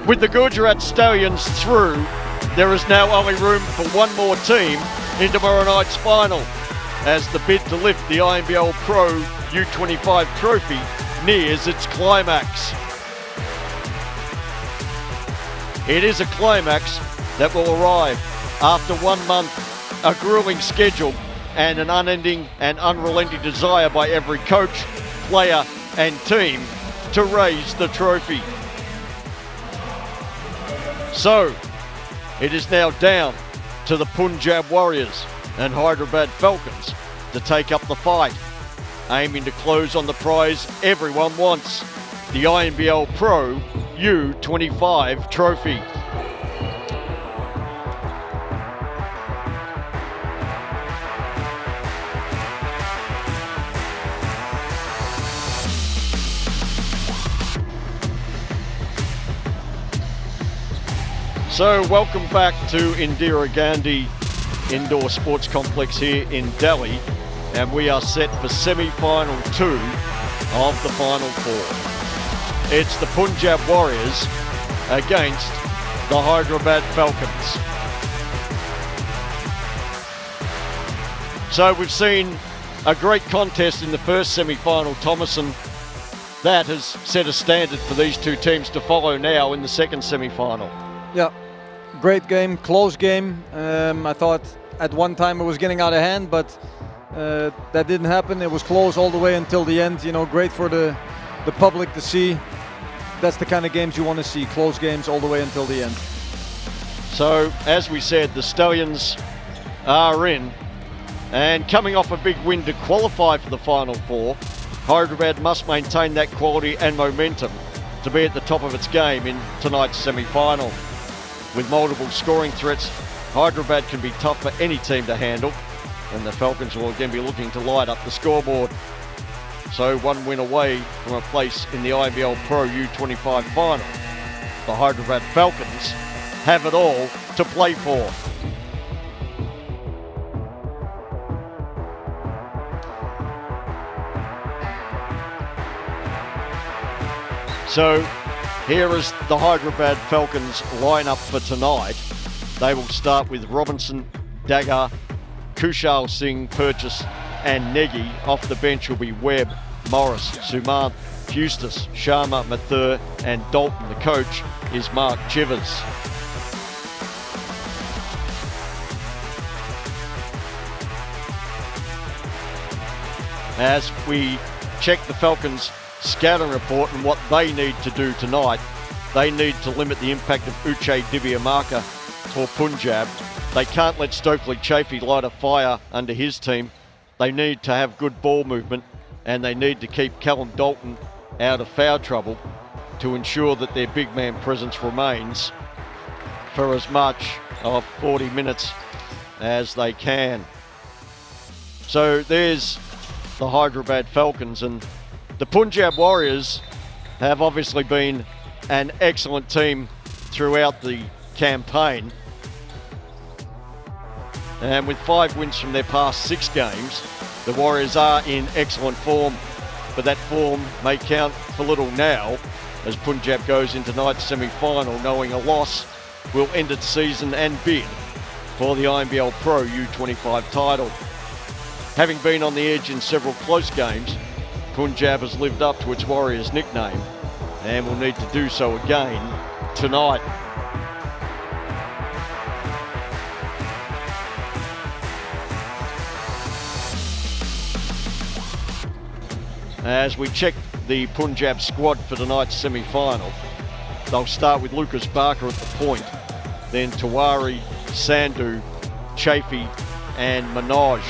With the Gujarat Stallions through, there is now only room for one more team in tomorrow night's final, as the bid to lift the Inbl Pro U-25 trophy nears its climax. It is a climax that will arrive after 1 month, a grueling schedule, and an unending and unrelenting desire by every coach, player and team to raise the trophy. So, it is now down to the Punjab Warriors and Hyderabad Falcons to take up the fight, aiming to close on the prize everyone wants, the Inbl Pro U-25 trophy. So welcome back to Indira Gandhi Indoor Sports Complex here in Delhi, and we are set for semi-final 2 of the Final Four. It's the Punjab Warriors against the Hyderabad Falcons. So we've seen a great contest in the first semi-final, Thomas, and that has set a standard for these two teams to follow now in the second semi-final. Yeah, great game, close game. I thought at one time it was getting out of hand, but that didn't happen. It was close all the way until the end. You know, great for the public to see. That's the kind of games you want to see, close games all the way until the end. So, as we said, the Stallions are in, and coming off a big win to qualify for the Final Four, Hyderabad must maintain that quality and momentum to be at the top of its game in tonight's semi-final. With multiple scoring threats, Hyderabad can be tough for any team to handle, and the Falcons will again be looking to light up the scoreboard. So 1 win away from a place in the Inbl Pro U-25 final. The Hyderabad Falcons have it all to play for. So here is the Hyderabad Falcons lineup for tonight. They will start with Robinson, Dagger, Kushal Singh, Purchase and Negi. Off the bench will be Webb, Morris, Sumanth, Eustace, Sharma, Mathur and Dalton. The coach is Mark Chivers. As we check the Falcons' scouting report and what they need to do tonight, they need to limit the impact of Uche Dibiamaka for Punjab. They can't let Stokely Chafee light a fire under his team. They need to have good ball movement, and they need to keep Callum Dalton out of foul trouble to ensure that their big man presence remains for as much of 40 minutes as they can. So there's the Hyderabad Falcons, and the Punjab Warriors have obviously been an excellent team throughout the campaign. And with 5 wins from their past 6 games, the Warriors are in excellent form, but that form may count for little now as Punjab goes into tonight's semi-final knowing a loss will end its season and bid for the Inbl Pro U-25 title. Having been on the edge in several close games, Punjab has lived up to its Warriors nickname and will need to do so again tonight. As we check the Punjab squad for tonight's semi-final, they'll start with Lucas Barker at the point, then Tawari, Sandhu, Chafee and Manoj.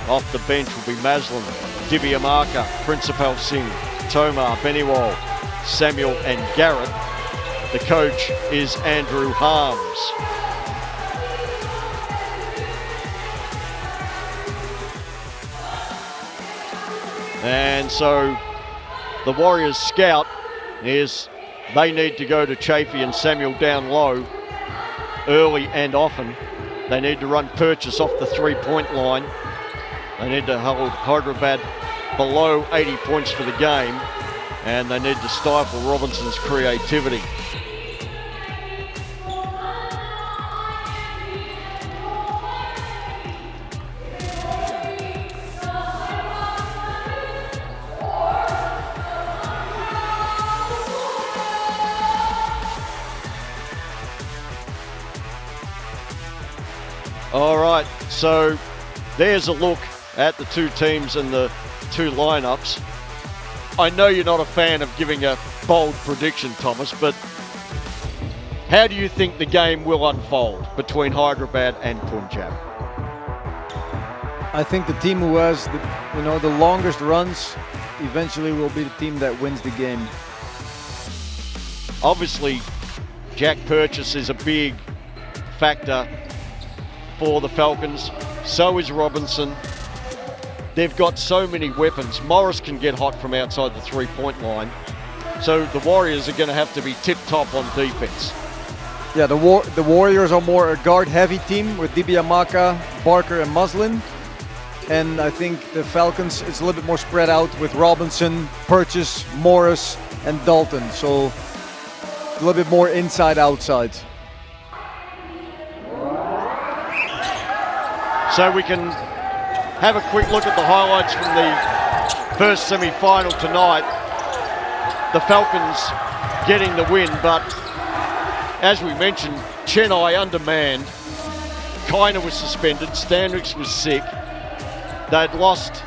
Off the bench will be Maslin, Dibiamaka, Principal Singh, Tomar, Beniwal, Samuel and Garrett. The coach is Andrew Harms. And so the Warriors scout is they need to go to Chafee and Samuel down low early and often. They need to run Purchase off the 3-point line. They need to hold Hyderabad below 80 points for the game, and they need to stifle Robinson's creativity. All right, so there's a look at the two teams and the two lineups. I know you're not a fan of giving a bold prediction, Thomas, but how do you think the game will unfold between Hyderabad and Punjab? I think the team who has the longest runs eventually will be the team that wins the game. Obviously, Jack Purchase is a big factor for the Falcons. So is Robinson. They've got so many weapons. Morris can get hot from outside the three-point line. So the Warriors are going to have to be tip-top on defense. Yeah, the Warriors are more a guard-heavy team with Dibiamaka, Barker, and Muslin. And I think the Falcons, it's a little bit more spread out with Robinson, Purchase, Morris, and Dalton. So a little bit more inside-outside. So we can have a quick look at the highlights from the first semi-final tonight. The Falcons getting the win, but as we mentioned, Chennai undermanned. Kiner was suspended, Stanricks was sick. They'd lost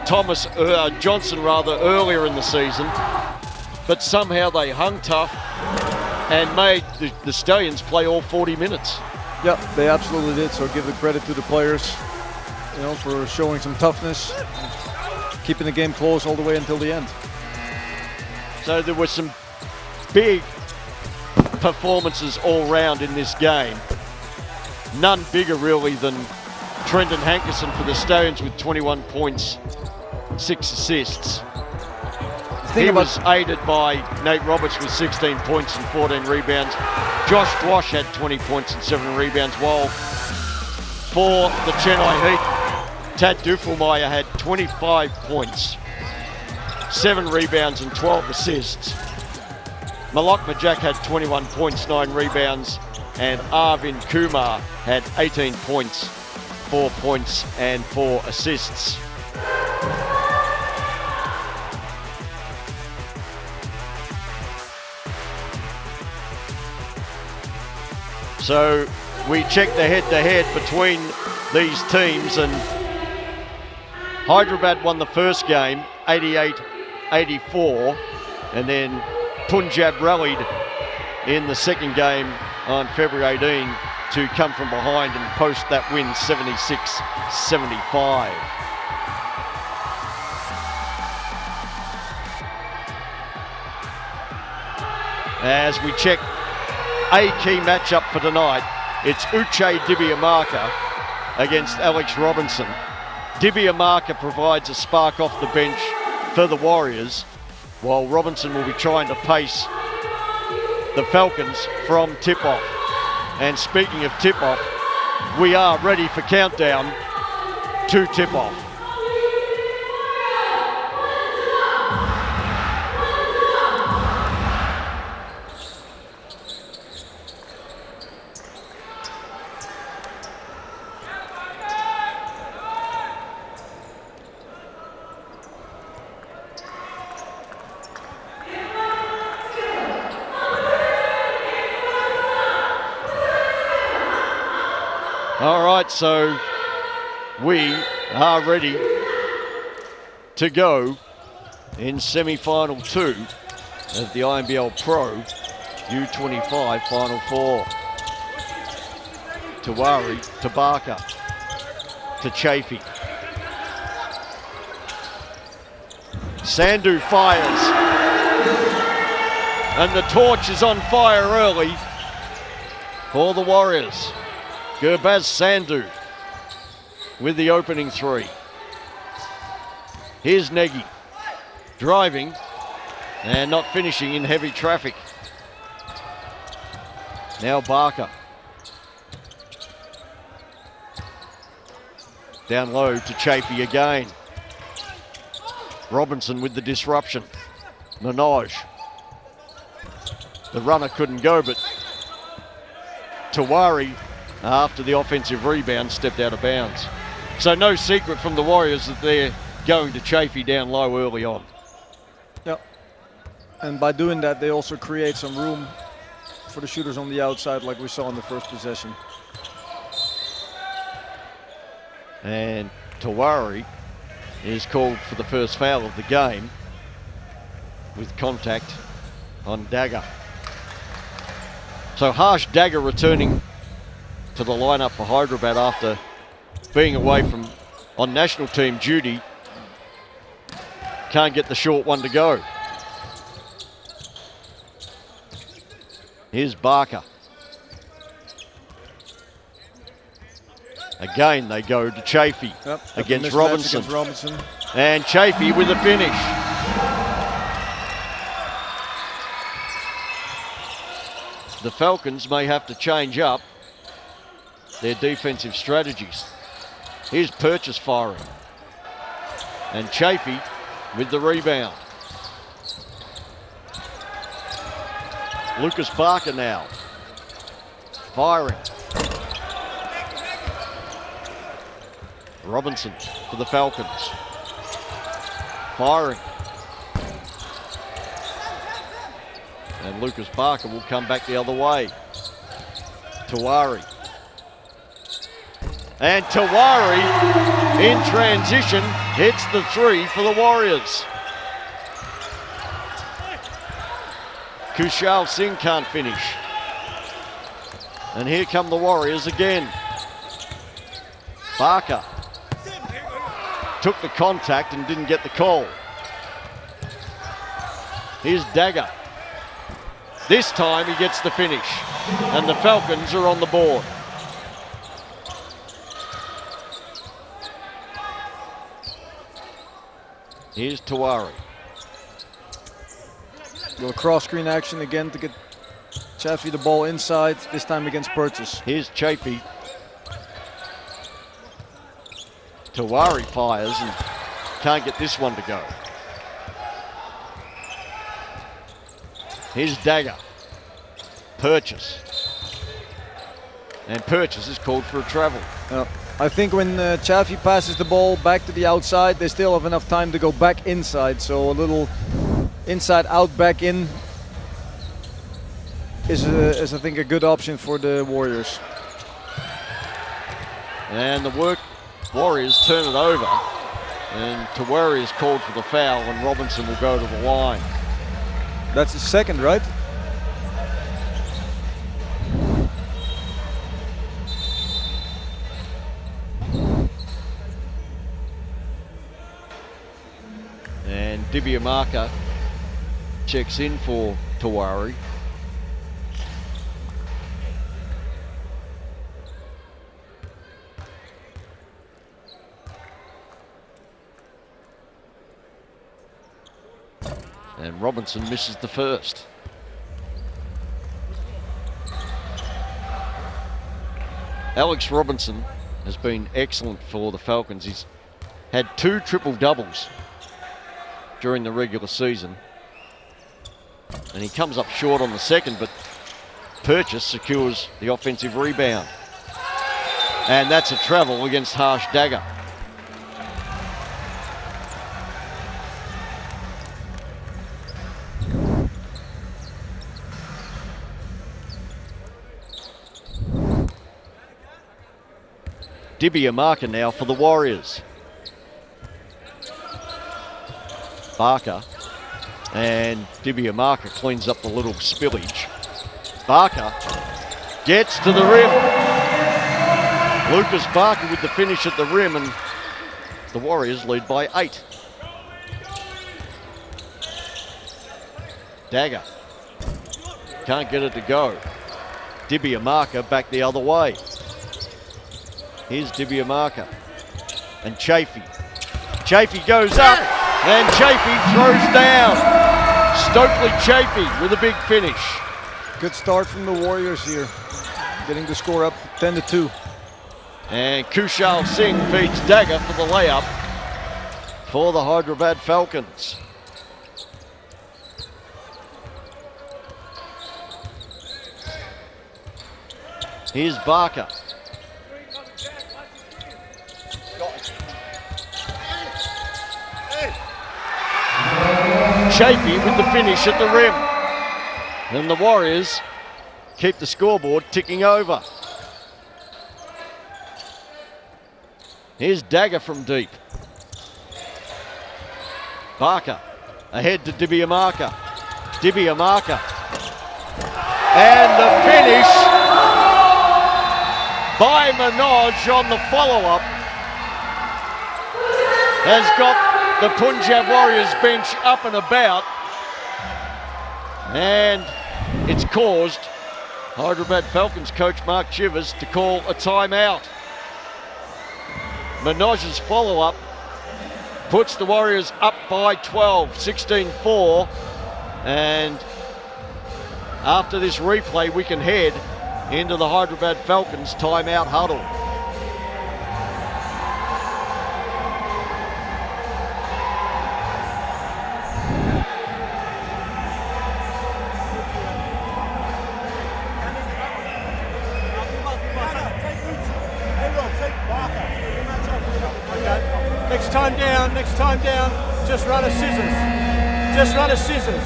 Johnson earlier in the season, but somehow they hung tough and made the Stallions play all 40 minutes. Yeah, they absolutely did. So give the credit to the players, for showing some toughness, keeping the game close all the way until the end. So there were some big performances all round in this game. None bigger really than Trenton Hankerson for the Stallions with 21 points, 6 assists. He was aided by Nate Roberts with 16 points and 14 rebounds. Josh Dwash had 20 points and 7 rebounds, while for the Chennai Heat, Tad Duffelmeyer had 25 points, 7 rebounds and 12 assists. Malak Majak had 21 points, 9 rebounds, and Arvind Kumar had 18 points, 4 points and 4 assists. So we checked the head-to-head between these teams, and Hyderabad won the first game 88-84, and then Punjab rallied in the second game on February 18 to come from behind and post that win 76-75. As we check a key matchup for tonight, it's Uche Dibiamaka against Alex Robinson. Dibiamaka provides a spark off the bench for the Warriors, while Robinson will be trying to pace the Falcons from tip-off. And speaking of tip-off, we are ready for countdown to tip-off. All right, so we are ready to go in semi-final 2 of the Inbl Pro U-25 Final 4. Tawari, to Barker, to Chafee. Sandhu fires, and the torch is on fire early for the Warriors. Gurbaz Sandhu with the opening 3. Here's Negi driving and not finishing in heavy traffic. Now Barker. Down low to Chafee again. Robinson with the disruption. Minaj. The runner couldn't go, but Tawari, after the offensive rebound, stepped out of bounds. So no secret from the Warriors that they're going to Chafee down low early on. Yep. And by doing that, they also create some room for the shooters on the outside like we saw in the first possession. And Tawari is called for the first foul of the game with contact on Dagger. So Harsh Dagger returning to the lineup for Hyderabad after being away on national team duty. Can't get the short one to go. Here's Barker. Again, they go to Chafee against Robinson. And Chafee with a finish. The Falcons may have to change up their defensive strategies. Here's Purchase firing. And Chafee with the rebound. Lucas Barker now firing. Robinson for the Falcons. Firing. And Lucas Barker will come back the other way. Tawari. And Tawari in transition hits the three for the Warriors. Kushal Singh can't finish. And here come the Warriors again. Barker took the contact and didn't get the call. Here's Dagger. This time he gets the finish. And the Falcons are on the board. Here's Tawari. Little cross screen action again to get Chafee the ball inside, this time against Purchase. Here's Chafee. Tawari fires and can't get this one to go. Here's Dagger. Purchase. And Purchase is called for a travel. I think when Chafee passes the ball back to the outside, they still have enough time to go back inside. So a little inside out, back in is I think a good option for the Warriors. And the Warriors turn it over. And Tawari is called for the foul and Robinson will go to the line. That's his second, right? And Dibiamaka checks in for Tawari. And Robinson misses the first. Alex Robinson has been excellent for the Falcons. He's had 2 triple doubles during the regular season. And he comes up short on the second, but Purchase secures the offensive rebound. And that's a travel against Harsh Dagger. Dibiamaka now for the Warriors. Barker, and Dibiamaka cleans up the little spillage. Barker gets to the rim. Lucas Barker with the finish at the rim, and the Warriors lead by 8. Dagger can't get it to go. Dibiamaka back the other way. Here's Dibiamaka and Chafee. Chafee goes up and Chafee throws down. Stokely Chafee with a big finish. Good start from the Warriors here, getting the score up 10-2. And Kushal Singh feeds Dagger for the layup for the Hyderabad Falcons. Here's Barker. Chafee with the finish at the rim. And the Warriors keep the scoreboard ticking over. Here's Dagger from deep. Barker ahead to Dibiamaka. Dibiamaka. And the finish by Manoj on the follow-up has got the Punjab Warriors bench up and about, and it's caused Hyderabad Falcons coach Mark Chivers to call a timeout. Manoj's follow-up puts the Warriors up by 12, 16-4, and after this replay we can head into the Hyderabad Falcons timeout huddle. Next time down, just run a scissors. Just run a scissors.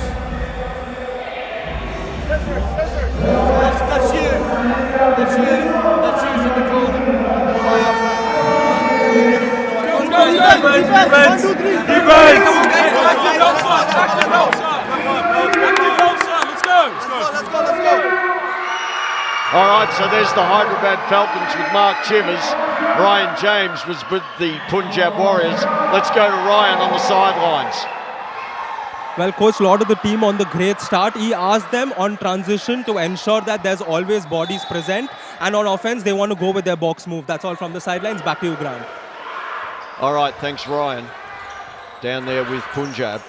That's you. That's you. That's you in the corner. All right, so there's the Hyderabad Falcons with Mark Chivers. Ryan James was with the Punjab Warriors. Let's go to Ryan on the sidelines. Well, Coach Lord of the team on the great start. He asked them on transition to ensure that there's always bodies present. And on offense, they want to go with their box move. That's all from the sidelines. Back to you, Grant. All right, thanks, Ryan. Down there with Punjab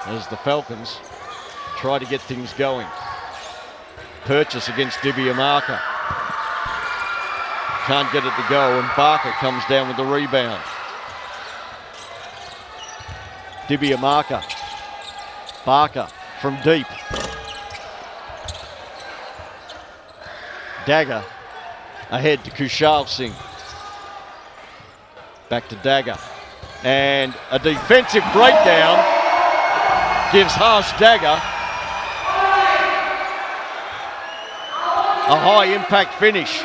as the Falcons try to get things going. Purchase against Dibiamaka. Can't get it to go, and Barker comes down with the rebound. Dibiamaka. Barker from deep. Dagger ahead to Kushal Singh. Back to Dagger. And a defensive breakdown gives Harsh Dagger a high impact finish.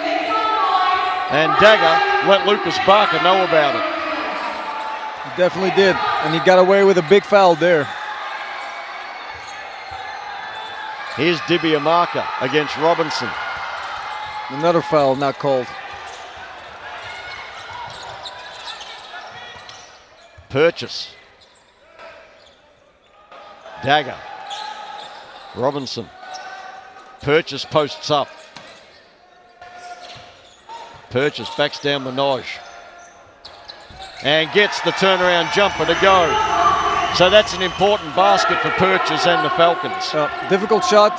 And Dagger let Lucas Barker know about it. He definitely did, and he got away with a big foul there. Here's Dibiamaka against Robinson. Another foul not called. Purchase. Dagger. Robinson. Purchase posts up. Purchase backs down Manoj. And gets the turnaround jumper to go. So that's an important basket for Purchase and the Falcons. Difficult shot,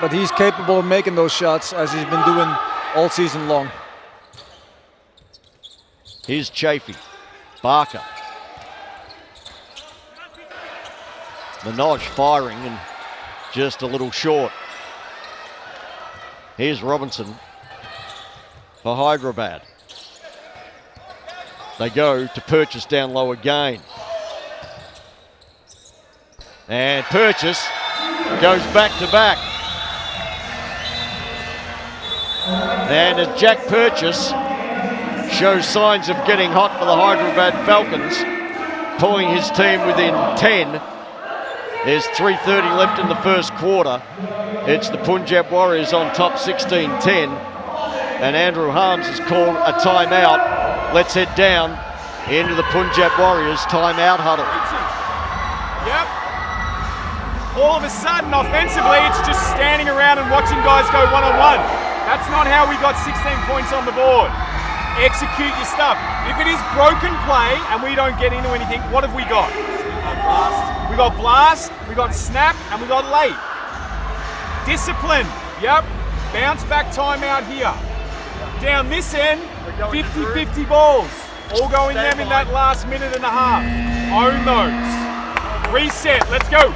but he's capable of making those shots as he's been doing all season long. Here's Chafee. Barker. Manoj firing and just a little short. Here's Robinson for Hyderabad. They go to Purchase down low again. And Purchase goes back to back. And as Jack Purchase shows signs of getting hot for the Hyderabad Falcons, pulling his team within 10. There's 3:30 left in the first quarter. It's the Punjab Warriors on top 16-10. And Andrew Harms has called a timeout. Let's head down into the Punjab Warriors timeout huddle. Yep. All of a sudden, offensively, it's just standing around and watching guys go one-on-one. That's not how we got 16 points on the board. Execute your stuff. If it is broken play and we don't get into anything, what have we got? We got blast, we got snap, and we got late. Discipline. Yep. Bounce back timeout here. Down this end, 50-50 balls. All going them in that last minute and a half. Own those. Reset. Let's go.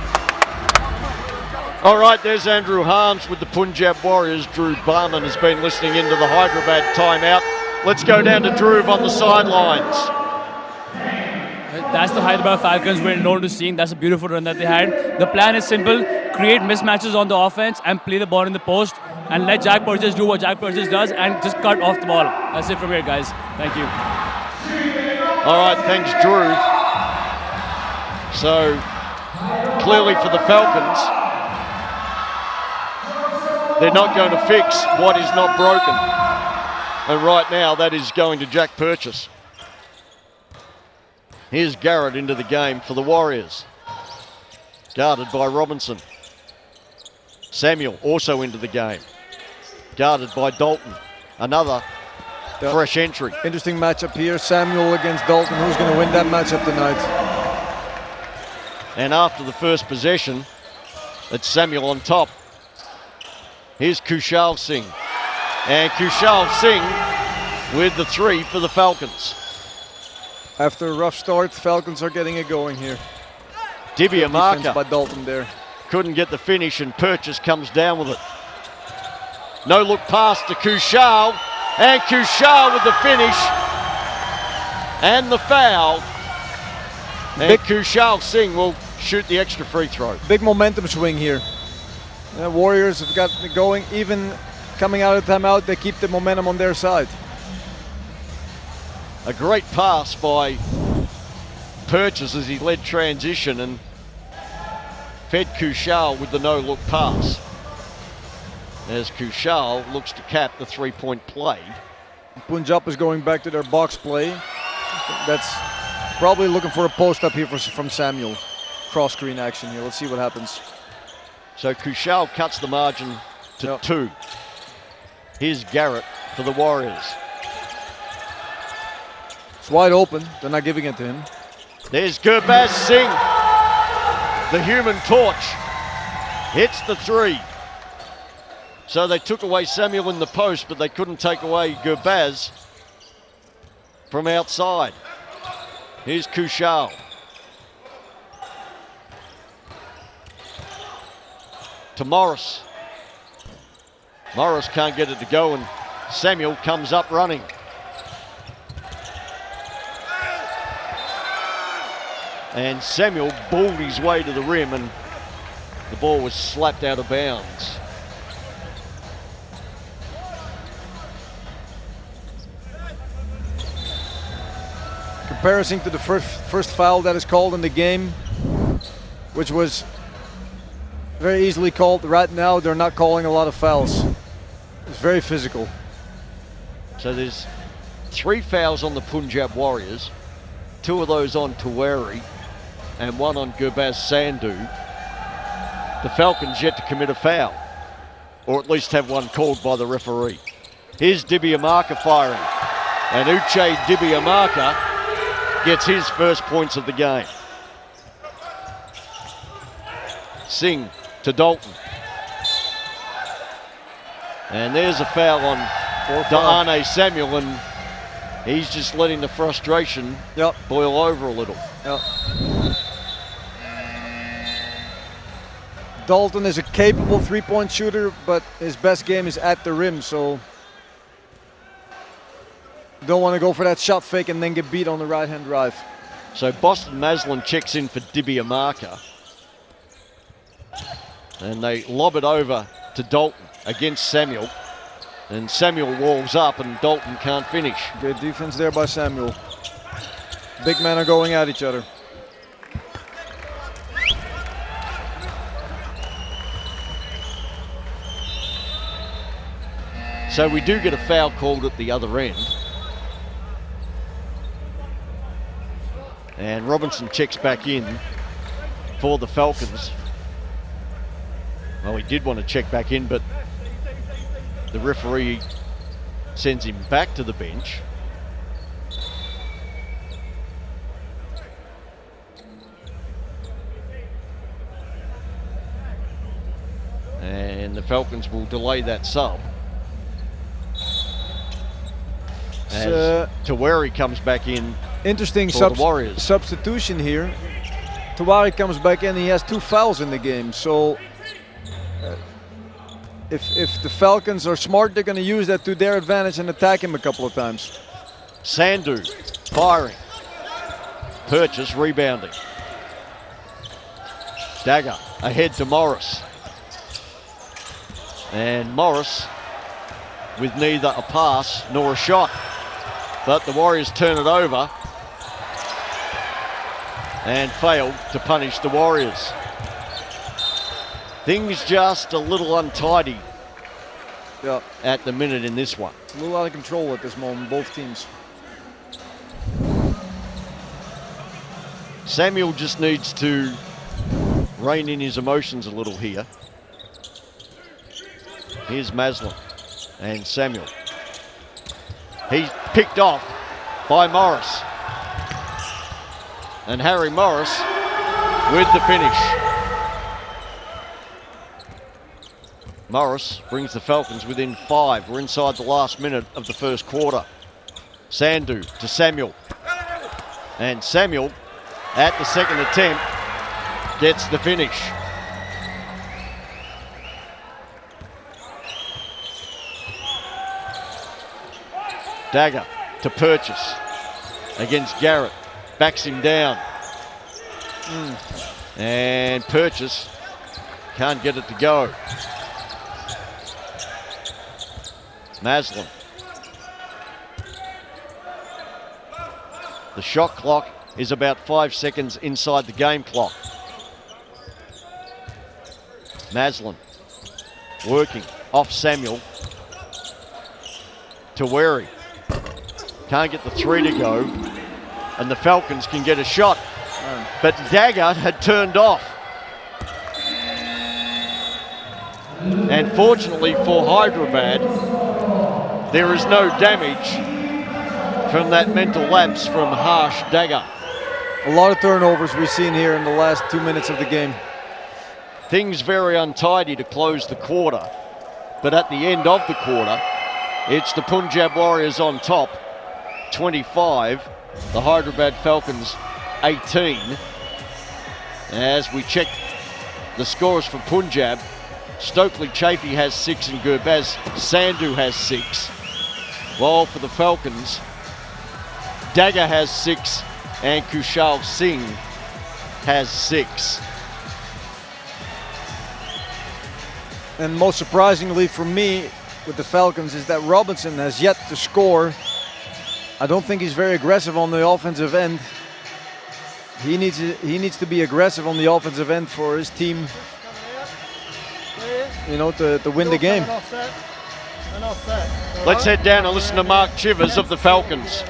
All right, there's Andrew Harms with the Punjab Warriors. Drew Barman has been listening into the Hyderabad timeout. Let's go down to Dhruv on the sidelines. That's the Hyderabad Falcons we're known to seeing. That's a beautiful run that they had. The plan is simple: create mismatches on the offense and play the ball in the post, and let Jack Purchase do what Jack Purchase does and just cut off the ball. That's it from here, guys. Thank you. All right, thanks, Drew. So, clearly for the Falcons, they're not going to fix what is not broken. And right now, that is going to Jack Purchase. Here's Garrett into the game for the Warriors. Guarded by Robinson. Samuel also into the game. Guarded by Dalton. Another fresh entry. Interesting matchup here. Samuel against Dalton. Who's going to win that matchup tonight? And after the first possession, it's Samuel on top. Here's Kushal Singh. And Kushal Singh with the 3 for the Falcons. After a rough start, Falcons are getting it going here. Divya Marker by Dalton there. couldn't get the finish, and Purchase comes down with it. No look pass to Kushal, and Kushal with the finish and the foul. And Kushal Singh will shoot the extra free throw. Big momentum swing here. Warriors have got it going. Even coming out of the timeout, they keep the momentum on their side. A great pass by Purchase as he led transition and fed Kushal with the no-look pass. As Kushal looks to cap the three-point play. Punjab is going back to their box play. That's probably looking for a post up here from Samuel. Cross screen action here. Let's see what happens. So Kushal cuts the margin to 2. Here's Garrett for the Warriors. It's wide open. They're not giving it to him. There's Gurbaz Singh. The human torch hits the 3. So they took away Samuel in the post, but they couldn't take away Gurbaz from outside. Here's Kushal. To Morris. Morris can't get it to go, and Samuel comes up running. And Samuel balled his way to the rim, and the ball was slapped out of bounds. Comparison to the first foul that is called in the game, which was very easily called. Right now, they're not calling a lot of fouls. It's very physical. So there's 3 fouls on the Punjab Warriors, 2 of those on Tawari, and 1 on Gurbaz Sandhu. The Falcons yet to commit a foul, or at least have one called by the referee. Here's Dibiamaka firing, and Uche Dibiamaka gets his first points of the game. Singh to Dalton. And there's a foul on Da'ane Samuel, and he's just letting the frustration boil over a little. Dalton is a capable three-point shooter, but his best game is at the rim, so don't want to go for that shot fake and then get beat on the right-hand drive. So Boston Maslin checks in for Dibiamaka. And they lob it over to Dalton against Samuel. And Samuel walls up and Dalton can't finish. Good defense there by Samuel. Big men are going at each other. So we do get a foul called at the other end. And Robinson checks back in for the Falcons. Well, he did want to check back in, but the referee sends him back to the bench. And the Falcons will delay that sub. As Tawari comes back in. Interesting for the Warriors. Substitution here. Tawari comes back in, he has 2 fouls in the game. So if the Falcons are smart, they're going to use that to their advantage and attack him a couple of times. Sandhu firing. Purchase rebounding. Dagger ahead to Morris. And Morris with neither a pass nor a shot. But the Warriors turn it over and failed to punish the Warriors. Things just a little untidy at the minute in this one. A little out of control at this moment, both teams. Samuel just needs to rein in his emotions a little here. Here's Maslin and Samuel. He's picked off by Morris. And Harry Morris with the finish. Morris brings the Falcons within 5. We're inside the last minute of the first quarter. Sandhu to Samuel. And Samuel, at the second attempt, gets the finish. Dagger to Purchase against Garrett. Backs him down. And Purchase can't get it to go. Maslin. The shot clock is about 5 seconds inside the game clock. Maslin working off Samuel to Wary. Can't get the 3 to go, and the Falcons can get a shot. But Dagger had turned off. And fortunately for Hyderabad, there is no damage from that mental lapse from Harsh Dagger. A lot of turnovers we've seen here in the last 2 minutes of the game. Things very untidy to close the quarter, but at the end of the quarter, it's the Punjab Warriors on top, 25, the Hyderabad Falcons 18. As we check the scores for Punjab, Stokely Chafee has 6 and Gurbaz Sandhu has 6. While for the Falcons, Dagger has 6 and Kushal Singh has 6. And most surprisingly for me with the Falcons is that Robinson has yet to score. I don't think he's very aggressive on the offensive end. He needs to be aggressive on the offensive end for his team, you know, to win the game. Let's head down and listen to Mark Chivers of the Falcons.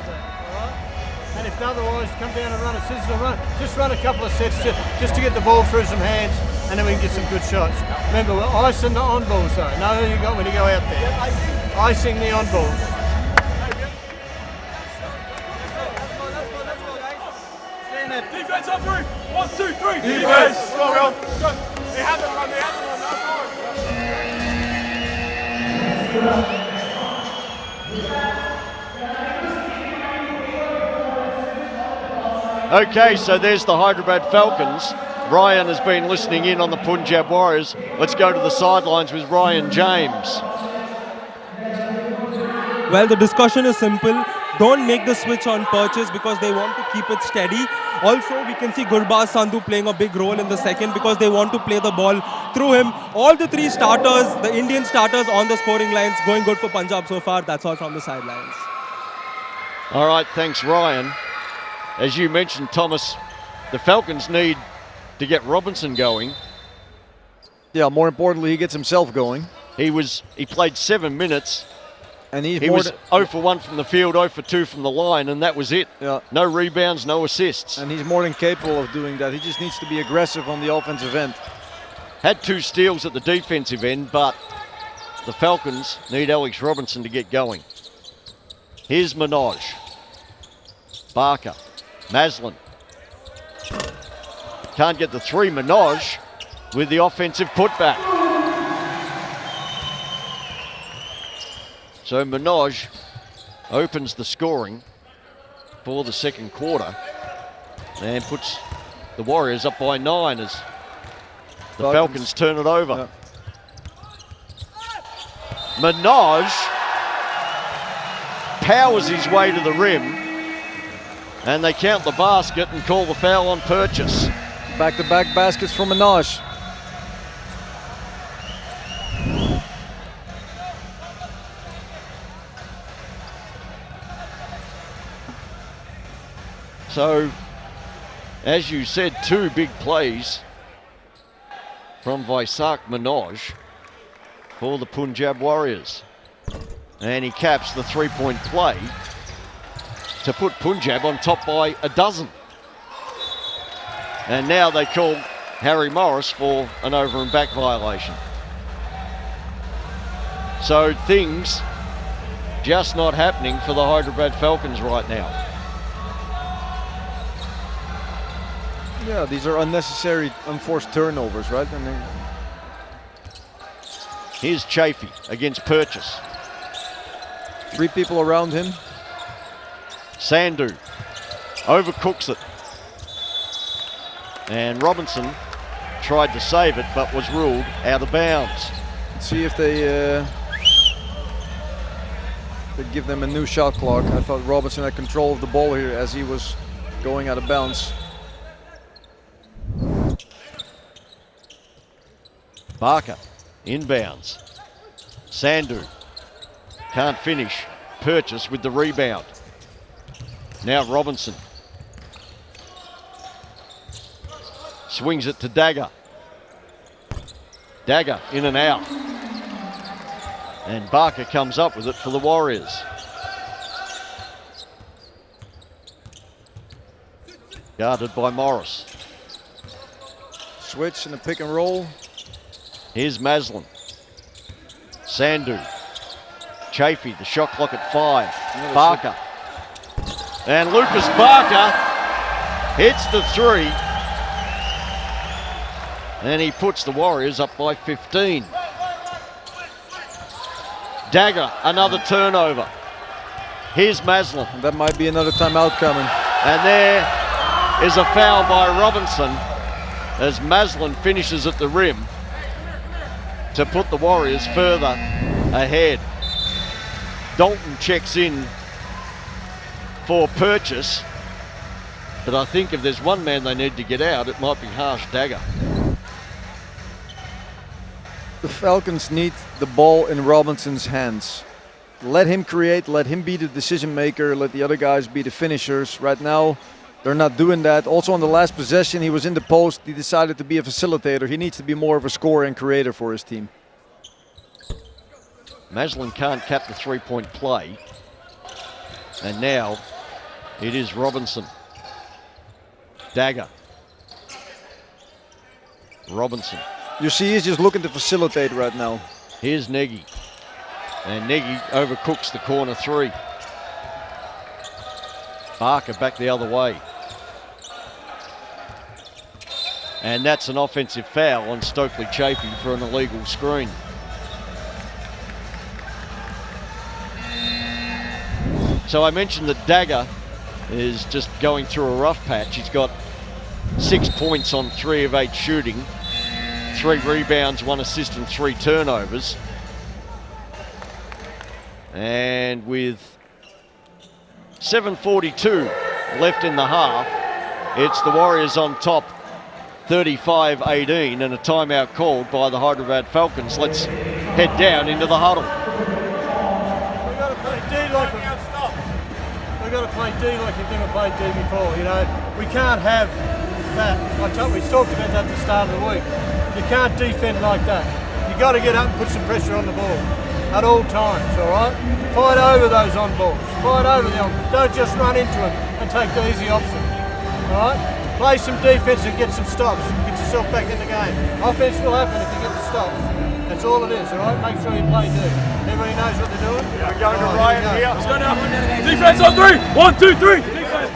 And if otherwise, come down and run a scissors and run. Just run a couple of sets just to get the ball through some hands, and then we can get some good shots. Remember, we're icing the on balls though. No, you got when you go out there. Icing the on balls. Defense up 3. 1, 2, 3. Defense. Go, Ralph. Let's go. They have to run. They have to run. Okay, so there's the Hyderabad Falcons. Ryan has been listening in on the Punjab Warriors. Let's go to the sidelines with Ryan James. Well, the discussion is simple. Don't make the switch on Purchase because they want to keep it steady. Also, we can see Gurbaz Sandhu playing a big role in the second because they want to play the ball through him. All the 3 starters, the Indian starters on the scoring lines, going good for Punjab so far. That's all from the sidelines. All right, thanks, Ryan. As you mentioned, Thomas, the Falcons need to get Robinson going. Yeah, more importantly, he gets himself going. He played 7 minutes. And he was 0 for 1 from the field, 0 for 2 from the line, and that was it. Yeah. No rebounds, no assists. And he's more than capable of doing that. He just needs to be aggressive on the offensive end. Had 2 steals at the defensive end, but the Falcons need Alex Robinson to get going. Here's Minaj. Barker. Maslin. Can't get the 3. Minaj with the offensive putback. So Minaj opens the scoring for the second quarter and puts the Warriors up by 9 as the Falcons turn it over. Yeah. Minaj powers his way to the rim And they count the basket and call the foul on Purchase. Back-to-back baskets from Minaj. So, as you said, 2 big plays from Vaisak Minaj for the Punjab Warriors. And he caps the 3-point play to put Punjab on top by a dozen. And now they call Harry Morris for an over and back violation. So things just not happening for the Hyderabad Falcons right now. Yeah, these are unnecessary, unforced turnovers, right? I mean, here's Chafee against Purchase. 3 people around him. Sandhu overcooks it. And Robinson tried to save it, but was ruled out of bounds. Let's see if they give them a new shot clock. I thought Robinson had control of the ball here as he was going out of bounds. Barker inbounds. Sandhu can't finish. Purchase with the rebound. Now Robinson swings it to Dagger. Dagger in and out. And Barker comes up with it for the Warriors. Guarded by Morris. Switch in the pick and roll. Here's Maslin. Sandhu. Chafee, the shot clock at 5. Barker. And Lucas Barker hits the 3. And he puts the Warriors up by 15. Dagger, another turnover. Here's Maslin. That might be another timeout coming. And there is a foul by Robinson as Maslin finishes at the rim to put the Warriors further ahead. Dalton checks in for Purchase, but I think if there's one man they need to get out, it might be Harsh Dagger. The Falcons need the ball in Robinson's hands. Let him create, let him be the decision maker, let the other guys be the finishers. Right now, they're not doing that. Also on the last possession, he was in the post. He decided to be a facilitator. He needs to be more of a scorer and creator for his team. Maslin can't cap the 3-point play. And now it is Robinson. Dagger. Robinson. You see, he's just looking to facilitate right now. Here's Nagy. And Nagy overcooks the corner 3. Barker back the other way. And that's an offensive foul on Stokely Chafee for an illegal screen. So I mentioned that Dagger is just going through a rough patch. He's got 6 points on 3 of 8 shooting, 3 rebounds, 1 assist and 3 turnovers. And with 7:42 left in the half, it's the Warriors on top 35-18 and a timeout called by the Hyderabad Falcons. Let's head down into the huddle. We've got to play D like we've never played D before, you know. We can't have that. We talked about that at the start of the week. You can't defend like that. You've got to get up and put some pressure on the ball at all times, all right? Fight over those on balls. Fight over the on. Don't just run into them and take the easy option, all right? Play some defense and get some stops. Get yourself back in the game. Offense will happen if you get the stops. That's all it is, all right? Make sure you play D. Everybody knows what they're doing? Yeah, we're going to Ryan here. Let's go now. Defense on 3. 1, 2, 3. Defense.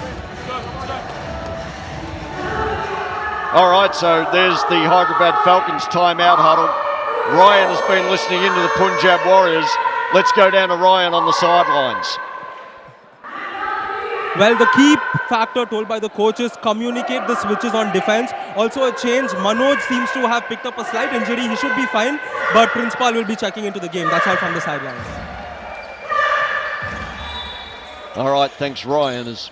All right, so there's the Hyderabad Falcons timeout huddle. Ryan has been listening into the Punjab Warriors. Let's go down to Ryan on the sidelines. Well, the key factor told by the coach is communicate the switches on defense. Also a change. Manoj seems to have picked up a slight injury. He should be fine, but Principal will be checking into the game. That's all from the sidelines. All right, thanks Ryan. As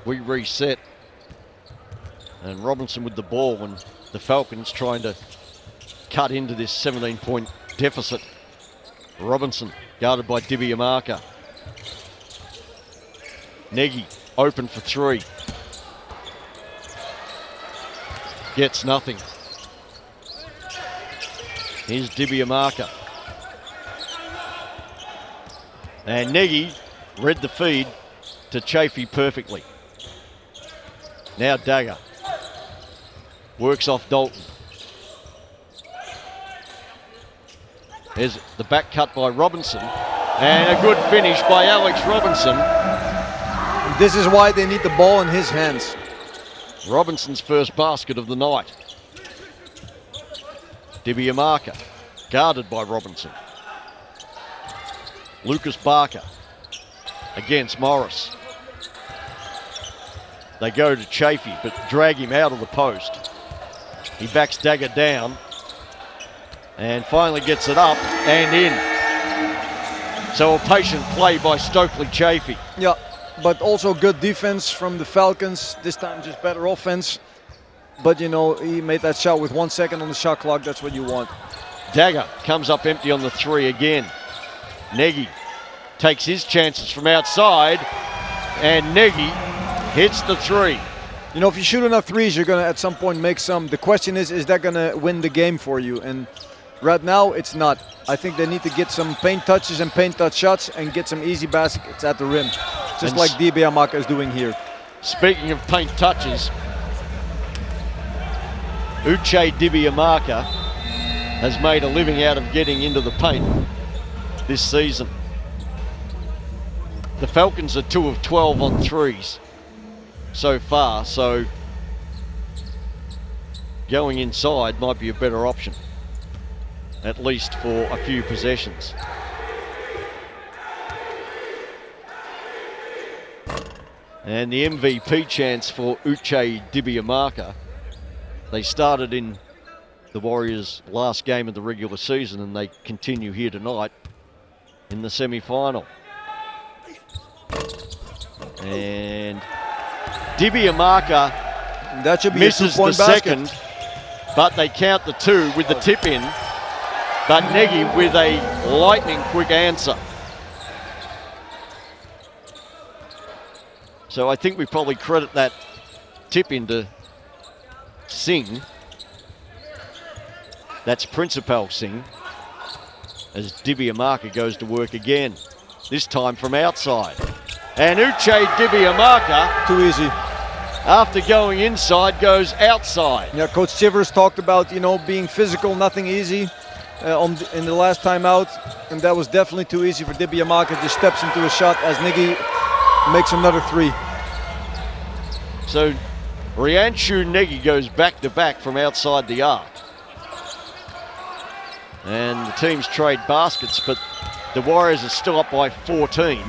We reset. And Robinson with the ball, and the Falcons trying to cut into this 17-point deficit. Robinson guarded by Dibiamaka. Nagy open for three. Gets nothing. Here's Dibiamaka. And Nagy read the feed to Chafee perfectly. Now Dagger works off Dalton. There's the back cut by Robinson, and a good finish by Alex Robinson. And this is why they need the ball in his hands. Robinson's first basket of the night. Dibiamaka, guarded by Robinson. Lucas Barker against Morris. They go to Chafee, but drag him out of the post. He backs Dagger down and finally gets it up and in. So a patient play by Stokely Chafee. Yeah, but also good defense from the Falcons. This time just better offense. But you know, he made that shot with 1 second on the shot clock. That's what you want. Dagger comes up empty on the three again. Nagy takes his chances from outside, and Nagy hits the three. You know, if you shoot enough threes, you're going to at some point make some. The question is that going to win the game for you? And right now, it's not. I think they need to get some paint touches and paint touch shots and get some easy baskets at the rim, just like Dibiamaka is doing here. Speaking of paint touches, Uche Dibiamaka has made a living out of getting into the paint this season. The Falcons are 2 of 12 on threes so far, so going inside might be a better option, at least for a few possessions. And the MVP chance for Uche Dibiamaka. They started in the Warriors' last game of the regular season, and they continue here tonight in the semi-final. And Dibiamaka that should be misses the second, but they count the two with the tip in. But Nagy with a lightning quick answer. So I think we probably credit that tip in to Singh. That's Principal Singh, as Dibiamaka goes to work again, this time from outside. And Uche Dibiamaka, too easy. After going inside, goes outside. Yeah, Coach Chivers talked about, you know, being physical, nothing easy in the last time out, and that was definitely too easy for Dibiamaka. Just steps into a shot as Nagy makes another three. So Rianshu Nagy goes back-to-back from outside the arc. And the teams trade baskets, but the Warriors are still up by 14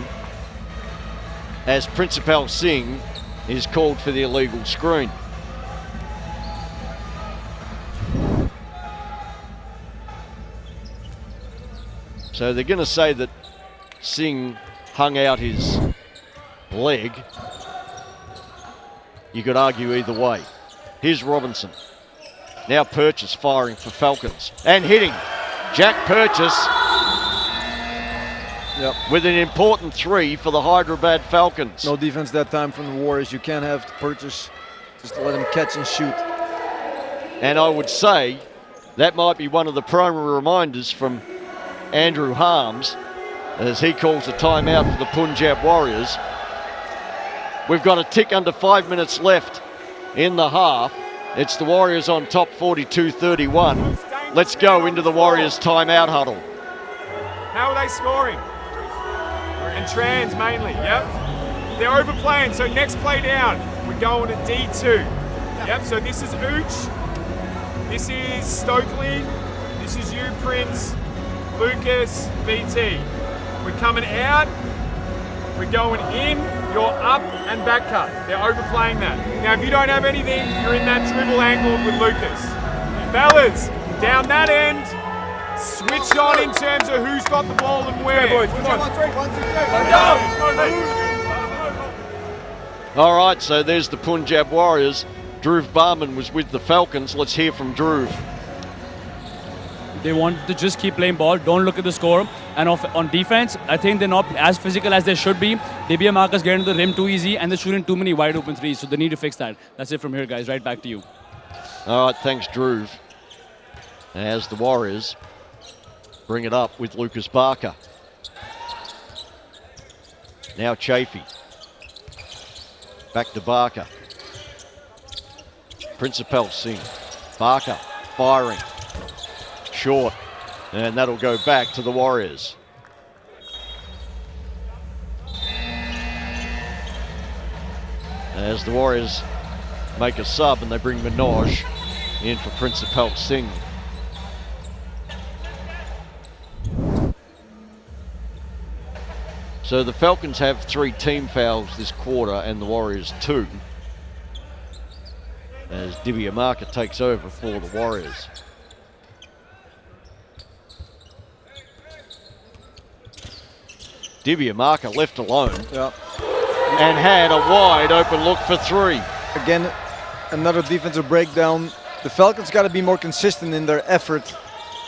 as Principal Singh is called for the illegal screen. So they're going to say that Singh hung out his leg. You could argue either way. Here's Robinson. Now Purchase firing for Falcons and hitting. Jack Purchase with an important three for the Hyderabad Falcons. No defense that time from the Warriors. You can't have Purchase just to let him catch and shoot. And I would say that might be one of the primary reminders from Andrew Harms as he calls a timeout for the Punjab Warriors. We've got a tick under 5 minutes left in the half. It's the Warriors on top 42-31. Let's go into the Warriors timeout huddle. How are they scoring? And trans mainly, yep. They're overplaying, so next play down, we're going to D2. Yep, so this is Ooch, this is Stokely, this is you, Prince, Lucas, BT. We're coming out, we're going in, you're up and back cut. They're overplaying that. Now, if you don't have anything, you're in that dribble angle with Lucas. Fellas, down that end, switch on in terms of who's got the ball and where. Boys, come on. 1, 2, 3. 1, 2, 3. All right, so there's the Punjab Warriors. Dhruv Barman was with the Falcons. Let's hear from Dhruv. They want to just keep playing ball, don't look at the score. And on defense, I think they're not as physical as they should be. Dibia Marcus getting to the rim too easy, and they're shooting too many wide open threes, so they need to fix that. That's it from here, guys. Right back to you. All right, thanks, Dhruv. As the Warriors bring it up with Lucas Barker. Now Chafee. Back to Barker. Principal Singh. Barker firing. Short. And that'll go back to the Warriors. As the Warriors make a sub and they bring Manoj in for Principal Singh. So the Falcons have 3 team fouls this quarter and the Warriors 2. As Dibia Marker takes over for the Warriors. Dibia Marker left alone and had a wide open look for 3. Again, another defensive breakdown. The Falcons got to be more consistent in their effort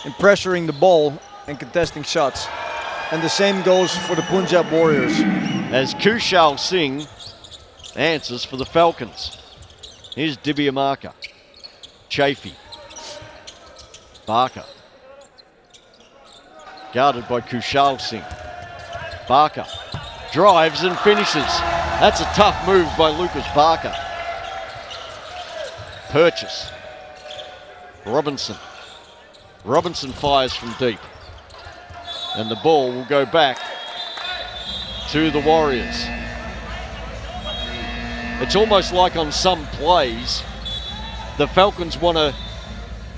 in pressuring the ball and contesting shots. And the same goes for the Punjab Warriors. As Kushal Singh answers for the Falcons. Here's Dibia Marker. Chafee. Barker. Guarded by Kushal Singh. Barker drives and finishes. That's a tough move by Lucas Barker. Purchase. Robinson. Robinson fires from deep. And the ball will go back to the Warriors. It's almost like on some plays, the Falcons want to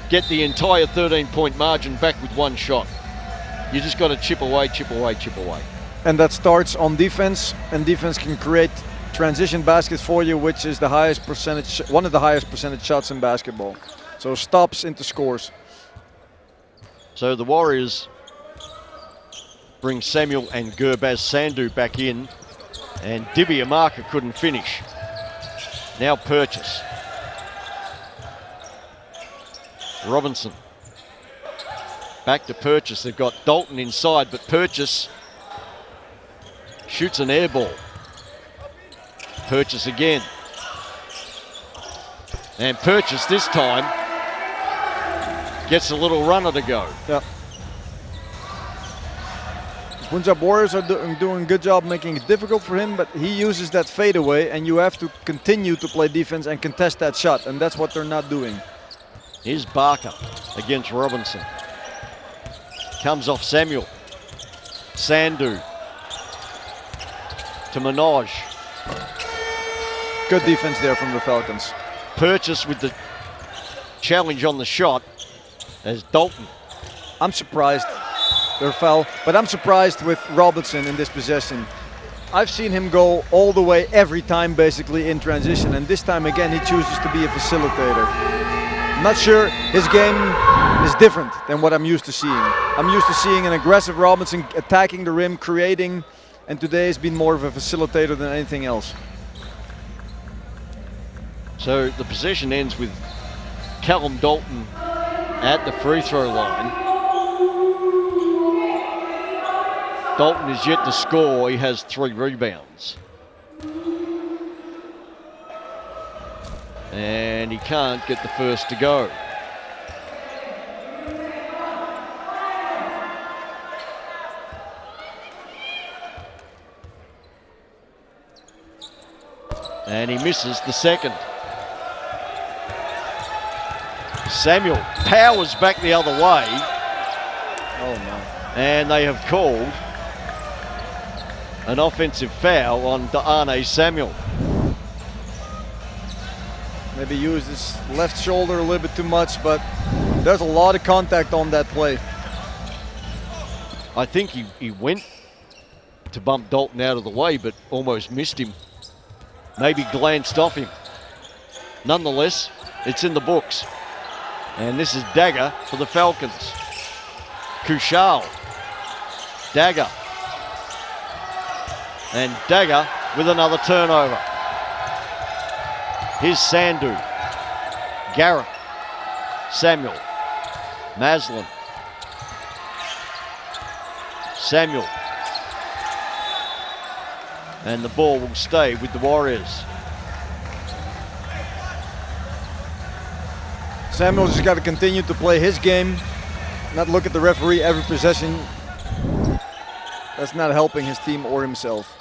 get the entire 13-point margin back with one shot. You just got to chip away, chip away, chip away. And that starts on defense, and defense can create transition baskets for you, which is the highest percentage, one of the highest percentage shots in basketball. So stops into scores. So the Warriors bring Samuel and Gurbaz Sandhu back in, and Dibia Marker couldn't finish. Now Purchase. Robinson. Back to Purchase. They've got Dalton inside, but Purchase shoots an air ball. Purchase again. And Purchase this time gets a little runner to go. Yep. Punjab Warriors are doing a good job making it difficult for him, but he uses that fadeaway, and you have to continue to play defense and contest that shot, and that's what they're not doing. Here's Barker against Robinson. Comes off Samuel. Sandhu. To Manoj. Good defense there from the Falcons. Purchase with the challenge on the shot as Dalton. I'm surprised they're foul, but I'm surprised with Robinson in this possession. I've seen him go all the way every time basically in transition, and this time again he chooses to be a facilitator. I'm not sure his game is different than what I'm used to seeing. I'm used to seeing an aggressive Robinson attacking the rim, creating, and today has been more of a facilitator than anything else. So the possession ends with Callum Dalton at the free throw line. Dalton is yet to score. He has 3 rebounds. And he can't get the first to go. And he misses the second. Samuel powers back the other way. Oh no. And they have called an offensive foul on De'Arne Samuel. Maybe used his left shoulder a little bit too much, but there's a lot of contact on that play. I think he went to bump Dalton out of the way, but almost missed him. Maybe glanced off him. Nonetheless, it's in the books. And this is Dagger for the Falcons. Kushal. Dagger. And Dagger with another turnover. Here's Sandhu. Garrett. Samuel. Maslin. Samuel. And the ball will stay with the Warriors. Samuel's just got to continue to play his game, not look at the referee every possession. That's not helping his team or himself.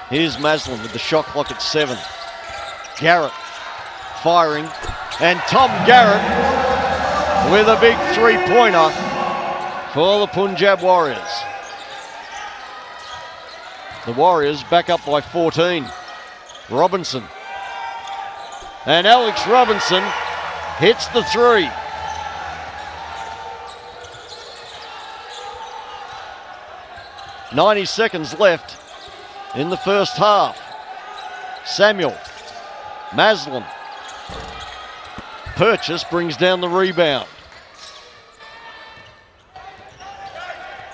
Here's Maslin with the shot clock at 7. Garrett firing, and Tom Garrett with a big three-pointer for the Punjab Warriors. The Warriors back up by 14. Robinson. And Alex Robinson hits the three. "90 seconds left in the first half. Samuel. Maslin. Purchase brings down the rebound.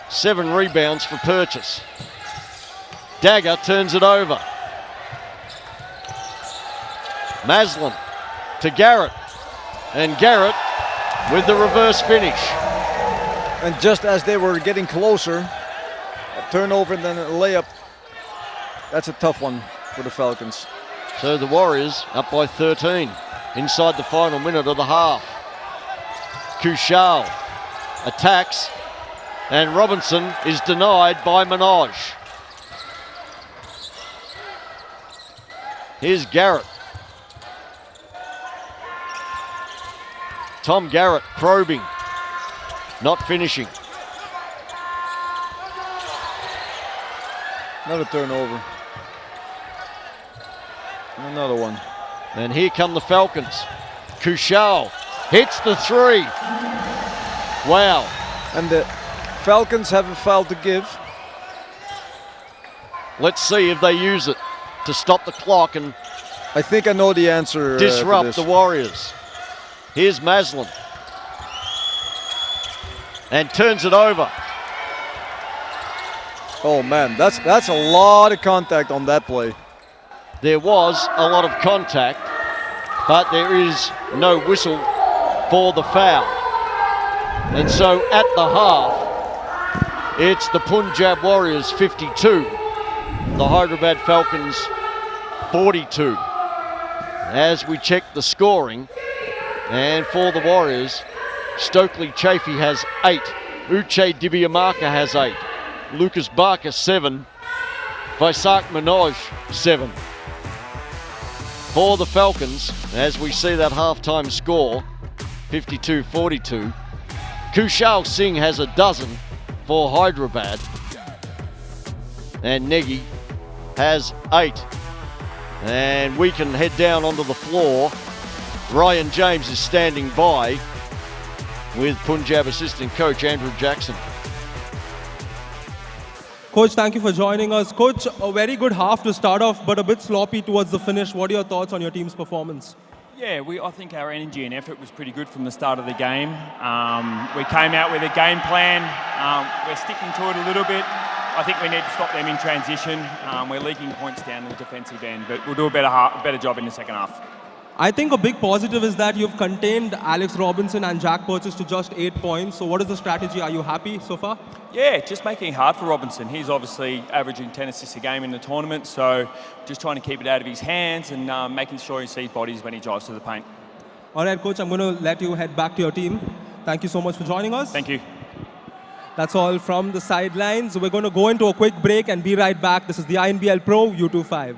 7 rebounds for Purchase. Dagger turns it over. Maslin to Garrett. And Garrett with the reverse finish. And just as they were getting closer, a turnover and then a layup. That's a tough one for the Falcons. So the Warriors up by 13 inside the final minute of the half. Kushal attacks, and Robinson is denied by Minaj. Here's Garrett. Tom Garrett probing, not finishing. Another turnover. Another one. And here come the Falcons. Kushal hits the three. Wow. And the Falcons have a foul to give. Let's see if they use it to stop the clock and I think I know the answer. Disrupt the Warriors. Here's Maslin. And turns it over. Oh man, that's a lot of contact on that play. There was a lot of contact, but there is no whistle for the foul. And so at the half, it's the Punjab Warriors 52, the Hyderabad Falcons 42. As we check the scoring, and for the Warriors, Stokely Chafee has 8, Uche Dibiamaka has 8, Lucas Barker 7, Vaisak Minaj 7. For the Falcons, as we see that halftime score, 52-42, Kushal Singh has a dozen for Hyderabad, and Negi has 8. And we can head down onto the floor. Ryan James is standing by with Punjab assistant coach Andrew Jackson. Coach, thank you for joining us. Coach, a very good half to start off, but a bit sloppy towards the finish. What are your thoughts on your team's performance? Yeah, I think our energy and effort was pretty good from the start of the game. We came out with a game plan. We're sticking to it a little bit. I think we need to stop them in transition. We're leaking points down in the defensive end, but we'll do a better job in the second half. I think a big positive is that you've contained Alex Robinson and Jack Purchase to just 8 points. So what is the strategy? Are you happy so far? Yeah, just making it hard for Robinson. He's obviously averaging 10 assists a game in the tournament, so just trying to keep it out of his hands and making sure he sees bodies when he drives to the paint. All right, Coach, I'm going to let you head back to your team. Thank you so much for joining us. Thank you. That's all from the sidelines. We're going to go into a quick break and be right back. This is the Inbl Pro U-25.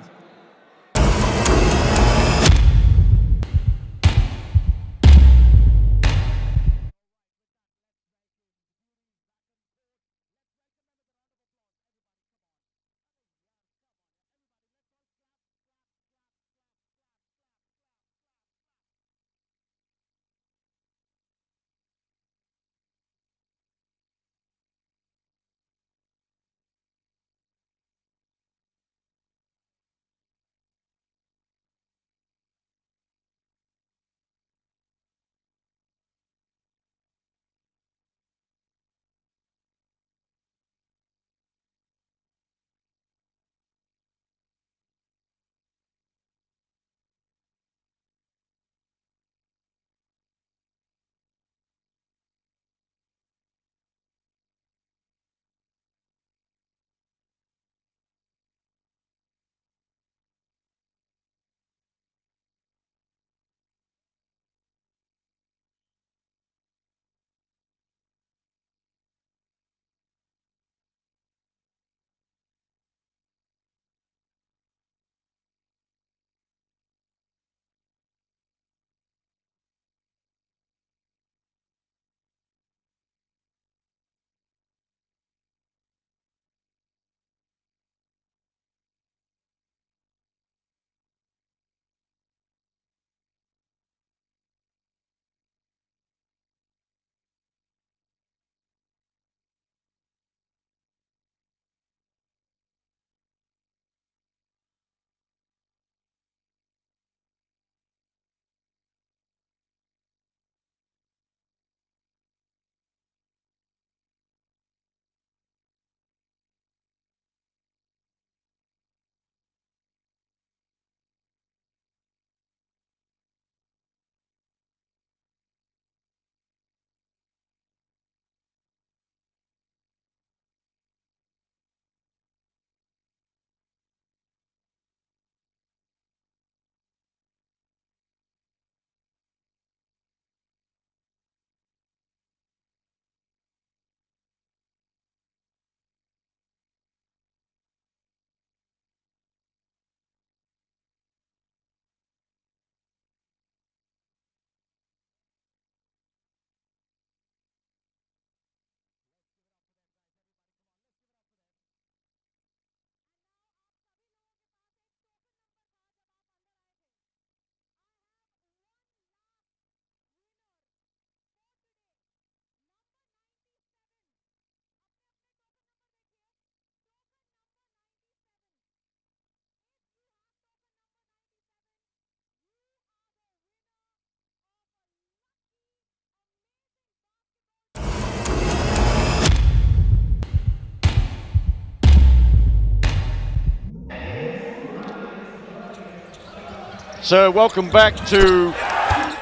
So welcome back to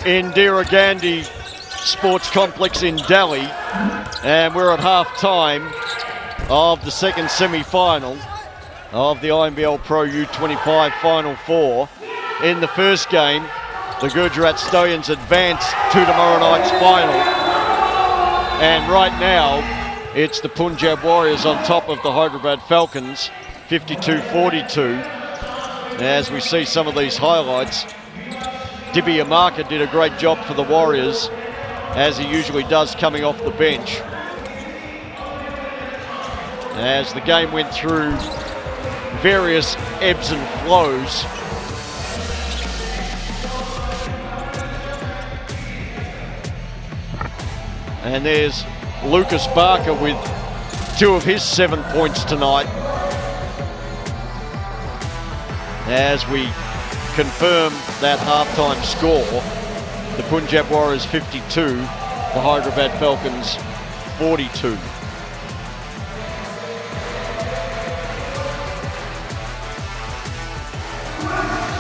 Indira Gandhi Sports Complex in Delhi, and we're at half time of the second semi-final of the INBL Pro U-25 Final Four. In the first game, the Gujarat Stallions advance to tomorrow night's final, and right now it's the Punjab Warriors on top of the Hyderabad Falcons, 52-42. As we see some of these highlights, Dibby Amaka did a great job for the Warriors, as he usually does coming off the bench. As the game went through various ebbs and flows, and there's Lucas Barker with 2 of his 7 points tonight, as we confirm that halftime score. The Punjab Warriors 52, the Hyderabad Falcons 42.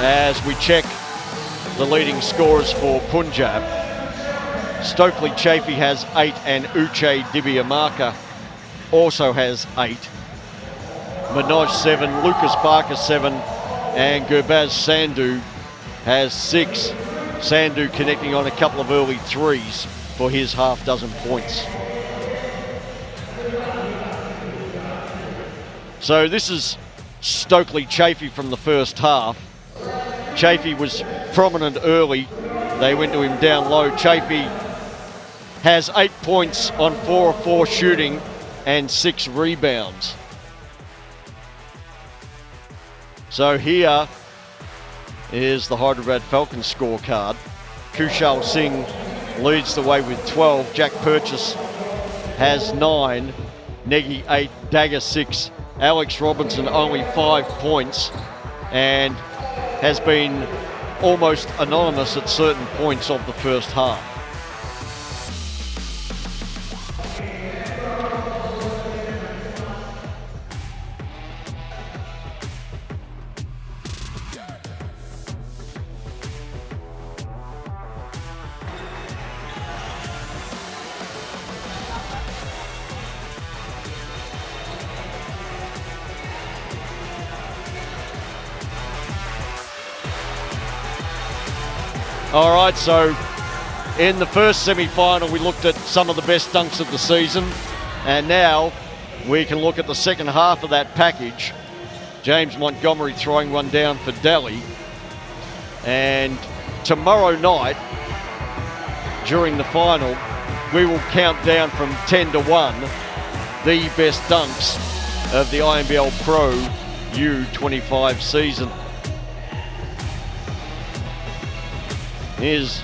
As we check the leading scorers for Punjab, Stokely Chafee has 8 and Uche Dibiamaka also has 8. Manoj 7, Lucas Barker 7, and Gurbaz Sandhu has 6. Sandhu connecting on a couple of early threes for his half dozen points. So this is Stokely Chafee from the first half. Chafee was prominent early. They went to him down low. Chafee has 8 points on 4 of 4 shooting and 6 rebounds. So here is the Hyderabad Falcons scorecard. Kushal Singh leads the way with 12. Jack Purchase has 9. Negi 8. Dagger 6. Alex Robinson only 5 points and has been almost anonymous at certain points of the first half. All right, so in the first semi-final, we looked at some of the best dunks of the season, and now we can look at the second half of that package. James Montgomery throwing one down for Delhi. And tomorrow night, during the final, we will count down from 10 to 1 the best dunks of the INBL Pro U-25 season. Here's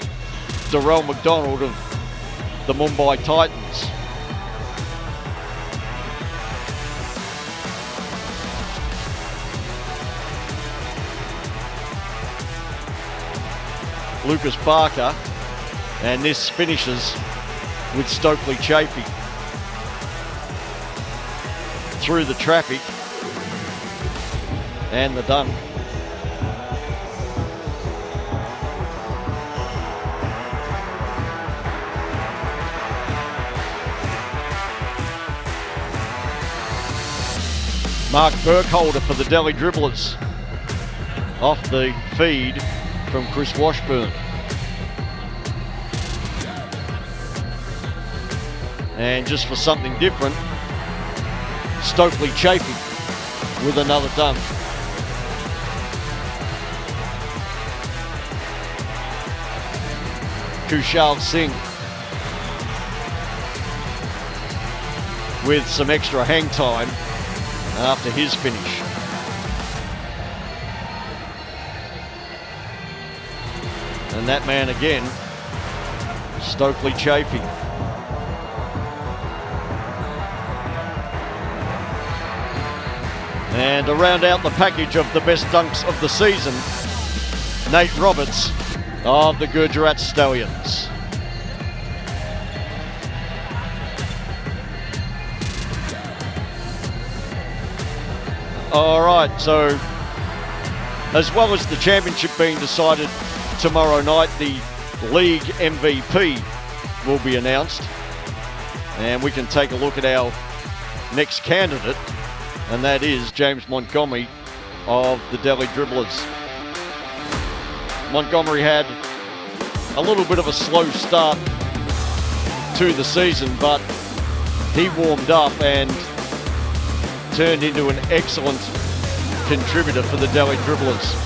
Darrell McDonald of the Mumbai Titans. Lucas Barker, and this finishes with Stokely Chafee. Through the traffic and the dunk. Mark Burkholder for the Delhi Dribblers, off the feed from Chris Washburn. And just for something different, Stokely Chafee with another dunk. Kushal Singh with some extra hang time after his finish. And that man again, Stokely Chafee. And to round out the package of the best dunks of the season, Nate Roberts of the Gujarat Stallions. All right, so as well as the championship being decided tomorrow night, the league MVP will be announced. And we can take a look at our next candidate, and that is James Montgomery of the Delhi Dribblers. Montgomery had a little bit of a slow start to the season, but he warmed up and turned into an excellent contributor for the Delhi Dribblers.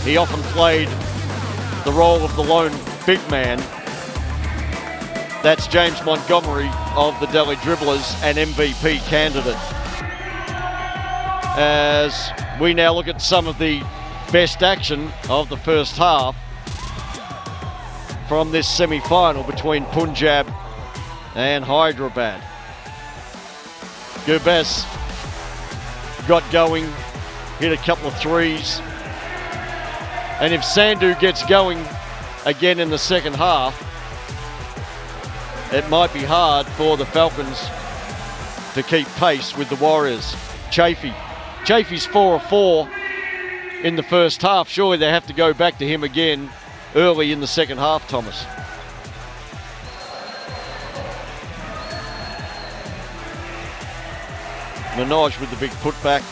He often played the role of the lone big man. That's James Montgomery of the Delhi Dribblers, an MVP candidate. As we now look at some of the best action of the first half from this semi-final between Punjab and Hyderabad. Gurbaz got going, hit a couple of threes. And if Sandhu gets going again in the second half, it might be hard for the Falcons to keep pace with the Warriors. Chafee's 4 of 4 in the first half. Surely they have to go back to him again early in the second half, Thomas. Minaj with the big putback.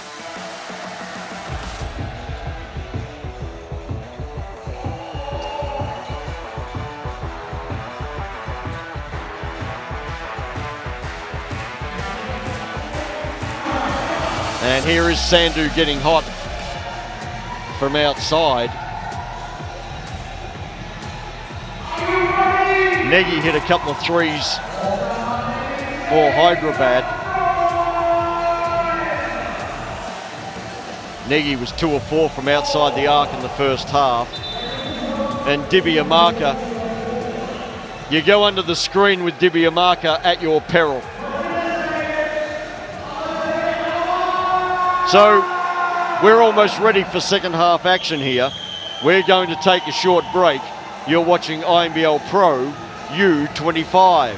And here is Sandhu getting hot from outside. Negi hit a couple of threes for Hyderabad. Negi was 2 of 4 from outside the arc in the first half. And Divya Marker, you go under the screen with Divya Marker at your peril. So we're almost ready for second half action here. We're going to take a short break. You're watching Inbl Pro U-25.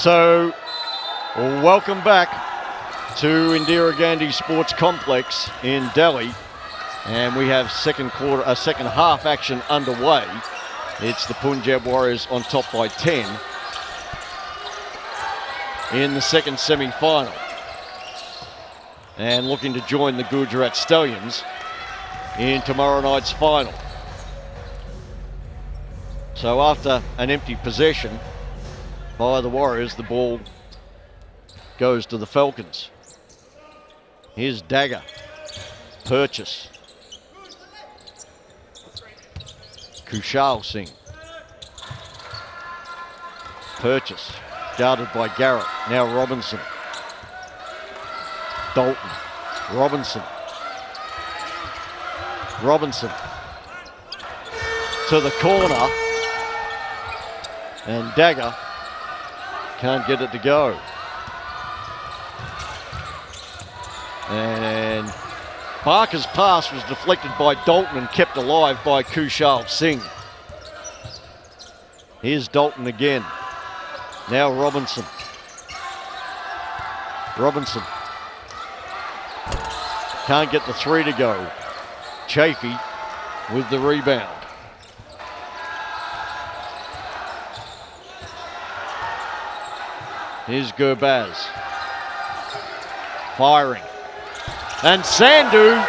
So, welcome back to Indira Gandhi Sports Complex in Delhi. And we have second half action underway. It's the Punjab Warriors on top by 10 in the second semi-final. And looking to join the Gujarat Stallions in tomorrow night's final. So after an empty possession by the Warriors, the ball goes to the Falcons. Here's Dagger. Purchase. Kushal Singh. Purchase. Guarded by Garrett. Now Robinson. Dalton. Robinson. Robinson. To the corner. And Dagger can't get it to go. And Barker's pass was deflected by Dalton and kept alive by Kushal Singh. Here's Dalton again. Now Robinson. Robinson. Can't get the three to go. Chafee with the rebound. Here's Gurbaz. Firing. And Sandhu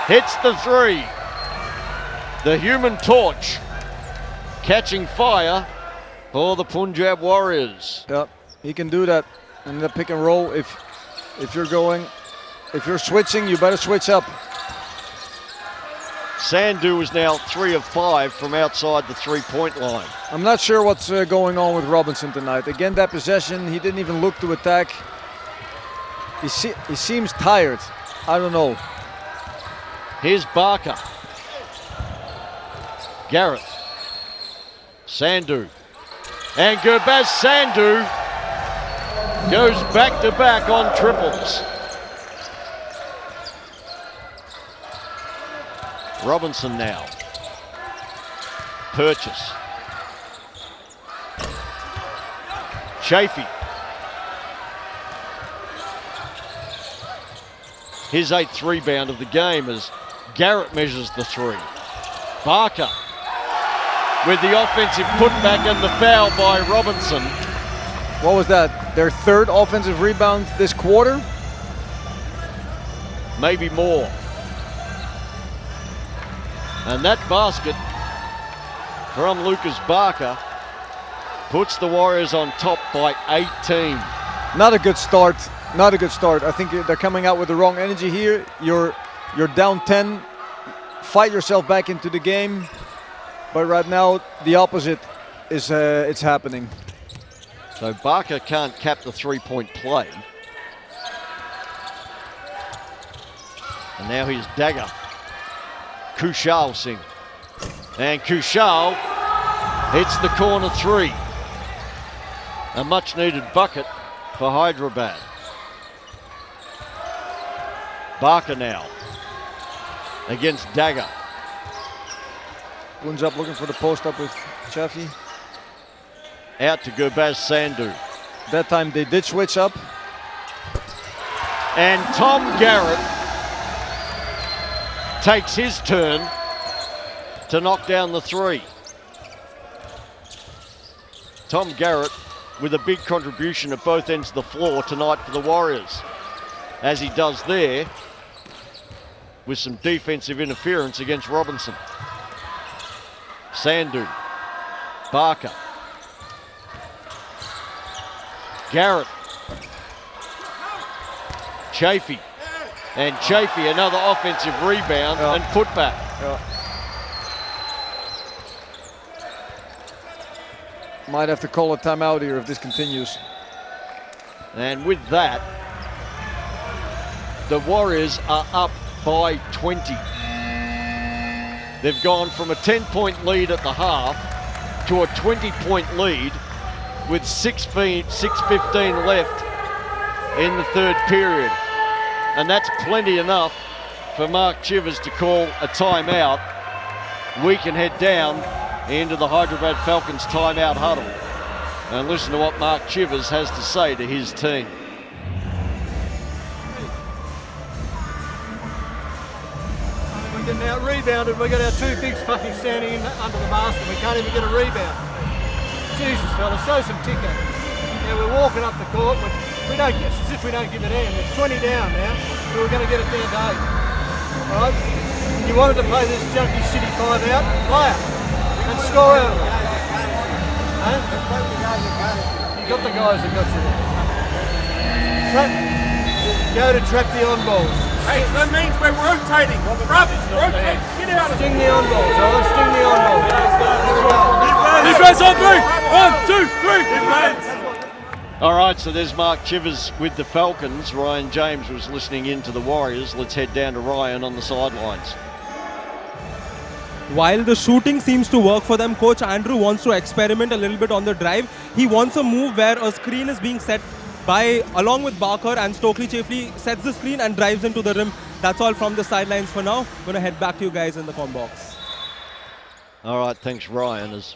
hits the three. The human torch catching fire for the Punjab Warriors. Yep, he can do that in the pick and roll. If you're switching, you better switch up. Sandhu is now 3 of 5 from outside the three-point line. I'm not sure what's going on with Robinson tonight. Again, that possession, he didn't even look to attack. He seems tired. I don't know. Here's Barker. Garrett. Sandhu. And Gurbaz Sandhu goes back-to-back on triples. Robinson now. Purchase. Chafee. His 8th rebound of the game as Garrett measures the three. Barker with the offensive putback and the foul by Robinson. What was that? Their 3rd offensive rebound this quarter? Maybe more. And that basket from Lucas Barker puts the Warriors on top by 18. Not a good start. Not a good start. I think they're coming out with the wrong energy here. You're down 10. Fight yourself back into the game. But right now, the opposite is it's happening. So Barker can't cap the three-point play. And now here's Dagger. Kushal Singh. And Kushal hits the corner three. A much-needed bucket for Hyderabad. Barker now against Dagger. Punjab looking for the post up with Chafee. Out to Gurbaz Sandhu. That time they did switch up. And Tom Garrett takes his turn to knock down the three. Tom Garrett with a big contribution at both ends of the floor tonight for the Warriors. As he does there with some defensive interference against Robinson. Sandhu. Barker. Garrett. Chafee. And Chafee, another offensive rebound and putback. Might have to call a timeout here if this continues. And with that, the Warriors are up by 20. They've gone from a 10-point lead at the half to a 20-point lead with 6:15 left in the third period. And that's plenty enough for Mark Chivers to call a timeout. We can head down into the Hyderabad Falcons timeout huddle. And listen to what Mark Chivers has to say to his team. We're getting out rebounded. We've got our two bigs fucking standing in under the basket. We can't even get a rebound. Jesus, fellas, show some ticker. Yeah, we're walking up the court, but we don't get, as if we don't give it in. It's 20 down now, so we're going to get it down to 8. All right? You wanted to play this junky City 5 out, play it, and score out of it. Huh? You got the guys that got you there. Go to trap the on balls. Hey, that means we're rotating. Rotate. Get out of it. Sting the on balls, all right? Sting the on balls. Defense on 3. 1, 2, 3. All right, so there's Mark Chivers with the Falcons. Ryan James was listening in to the Warriors. Let's head down to Ryan on the sidelines. While the shooting seems to work for them, Coach Andrew wants to experiment a little bit on the drive. He wants a move where a screen is being set along with Barker, and Stokely Chafley sets the screen and drives into the rim. That's all from the sidelines for now. Going to head back to you guys in the comm box. All right, thanks Ryan, as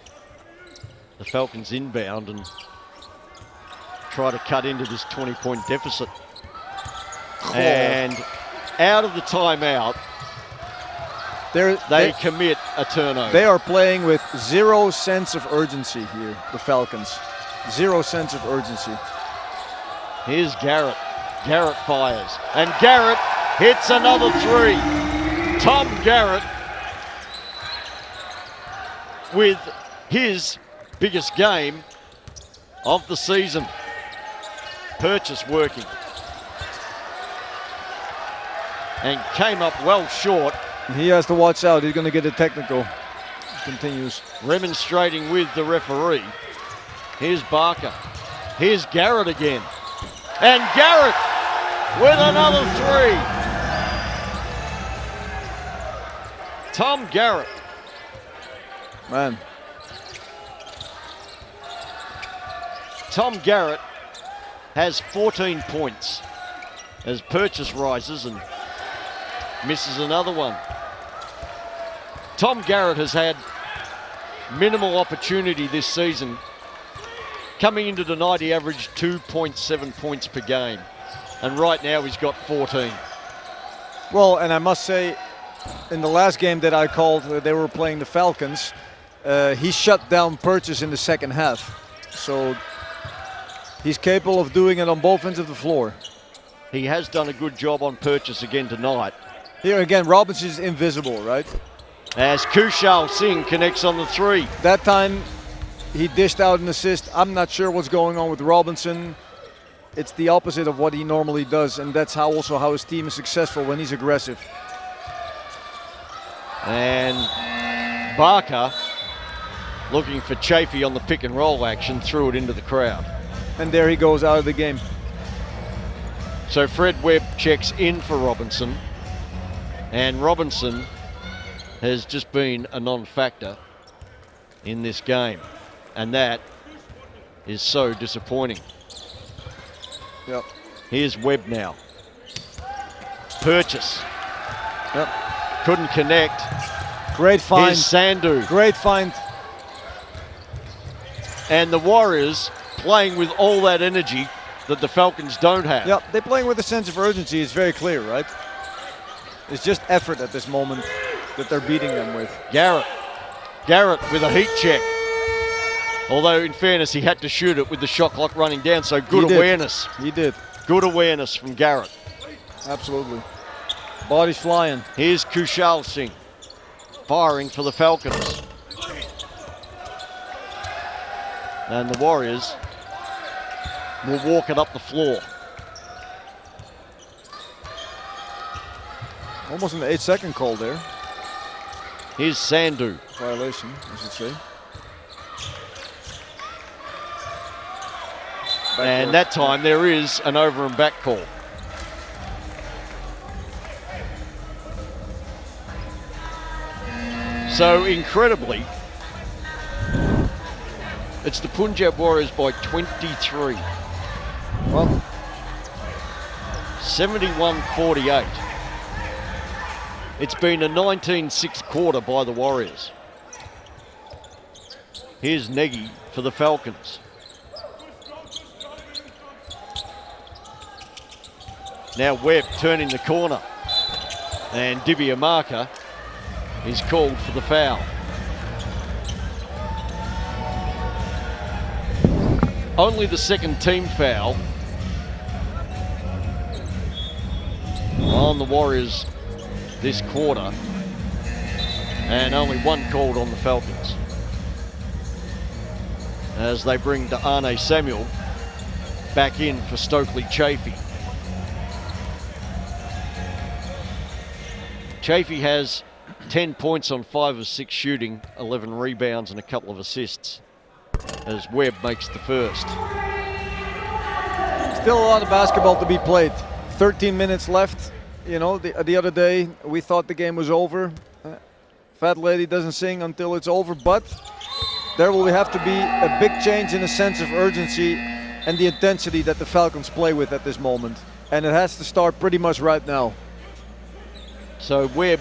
the Falcons inbound and try to cut into this 20-point deficit. And out of the timeout, they commit a turnover. They are playing with zero sense of urgency here, the Falcons. Zero sense of urgency. Here's Garrett. Garrett fires. And Garrett hits another three. Tom Garrett with his biggest game of the season. Purchase working. And came up well short. He has to watch out. He's going to get a technical. Continues. Remonstrating with the referee. Here's Barker. Here's Garrett again. And Garrett with another three. Tom Garrett. Man. Tom Garrett has 14 points as Purchase rises and misses another one. Tom Garrett has had minimal opportunity this season. Coming into tonight, he averaged 2.7 points per game. And right now, he's got 14. Well, and I must say, in the last game that I called, they were playing the Falcons, he shut down Purchase in the second half. So he's capable of doing it on both ends of the floor. He has done a good job on Purchase again tonight. Here again, Robinson is invisible, right? As Kushal Singh connects on the three. That time, he dished out an assist. I'm not sure what's going on with Robinson. It's the opposite of what he normally does, and that's also how his team is successful, when he's aggressive. And Barker, looking for Chafee on the pick and roll action, threw it into the crowd. And there he goes out of the game. So Fred Webb checks in for Robinson, and Robinson has just been a non-factor in this game. And that is so disappointing. Yep. Here's Webb now. Purchase. Yep. Couldn't connect. Great find. Here's Sandhu. Great find. And the Warriors playing with all that energy that the Falcons don't have. Yep, they're playing with a sense of urgency. It's very clear, right? It's just effort at this moment that they're beating them with. Garrett. Garrett with a heat check. Although, in fairness, he had to shoot it with the shot clock running down, so good awareness. He did. Good awareness from Garrett. Absolutely. Body's flying. Here's Kushal Singh firing for the Falcons. And the Warriors will walk it up the floor. Almost an 8-second call there. Here's Sandhu. Violation, I should say. And that time there is an over and back call. So incredibly, it's the Punjab Warriors by 23. Well, 71-48. It's been a 19-6 quarter by the Warriors. Here's Nagy for the Falcons. Now Webb turning the corner. And Dibiamaka is called for the foul. Only the second team foul on the Warriors this quarter, and only one called on the Falcons, as they bring De'Arne Samuel back in for Stokely Chafee. Chafee has 10 points on 5 of 6 shooting, 11 rebounds and a couple of assists, as Webb makes the first. Still a lot of basketball to be played. 13 minutes left. You know, the other day we thought the game was over. Fat lady doesn't sing until it's over, but there will have to be a big change in the sense of urgency and the intensity that the Falcons play with at this moment. And it has to start pretty much right now. So Webb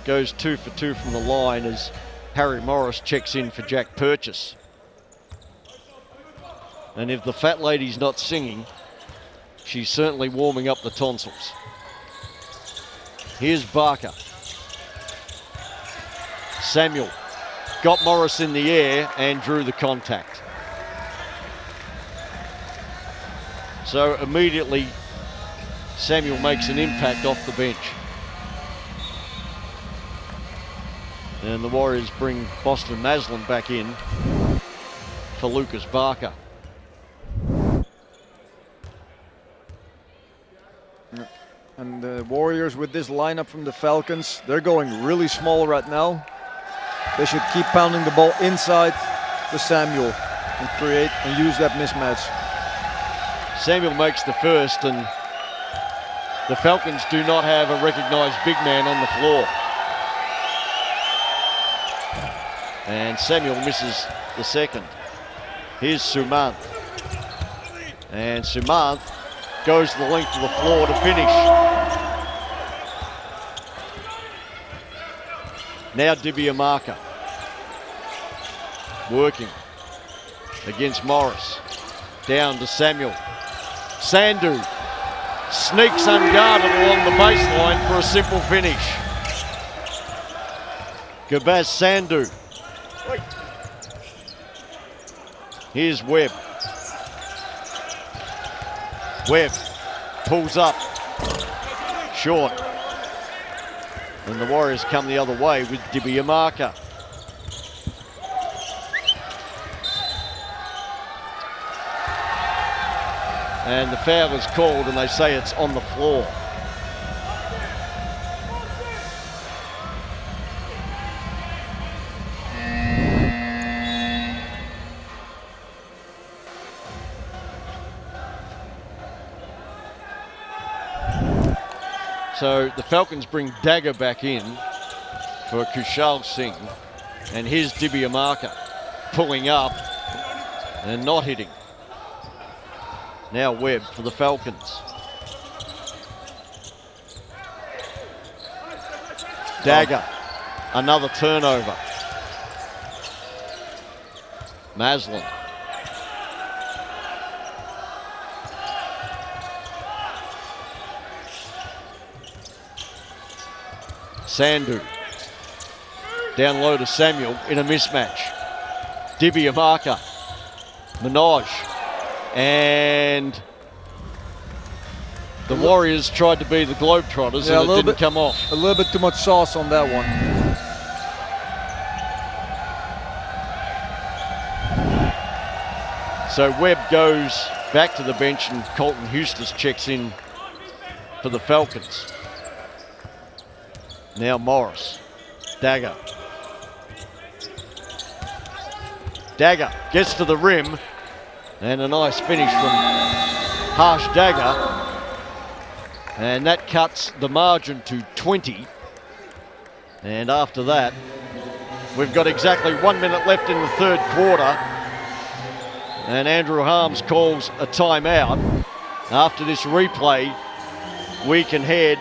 goes 2 for 2 from the line as Harry Morris checks in for Jack Purchase. And if the fat lady's not singing, she's certainly warming up the tonsils. Here's Barker. Samuel got Morris in the air and drew the contact. So immediately Samuel makes an impact off the bench. And the Warriors bring Boston Maslin back in for Lucas Barker. And the Warriors with this lineup from the Falcons, they're going really small right now. They should keep pounding the ball inside to Samuel and create and use that mismatch. Samuel makes the first, and the Falcons do not have a recognized big man on the floor. And Samuel misses the second. Here's Sumanth. And Sumanth goes the length of the floor to finish. Now Dibiamaka working against Morris. Down to Samuel. Sandhu sneaks unguarded along the baseline for a simple finish. Gabaz Sandhu. Here's Webb. Webb pulls up. Short. And the Warriors come the other way with Dibiamaka. And the foul is called, and they say it's on the floor. So the Falcons bring Dagger back in for Kushal Singh, and here's Dibiamaka pulling up and not hitting. Now Webb for the Falcons. Dagger, another turnover. Maslin. Sandhu. Down low to Samuel in a mismatch. Dibiamaka. Minaj. And the Warriors tried to be the Globetrotters, and it didn't come off. A little bit too much sauce on that one. So Webb goes back to the bench, and Colton Hustis checks in for the Falcons. Now Morris. Dagger. Dagger gets to the rim. And a nice finish from Harsh Dagger. And that cuts the margin to 20. And after that, we've got exactly 1 minute left in the third quarter. And Andrew Harms calls a timeout. After this replay, we can head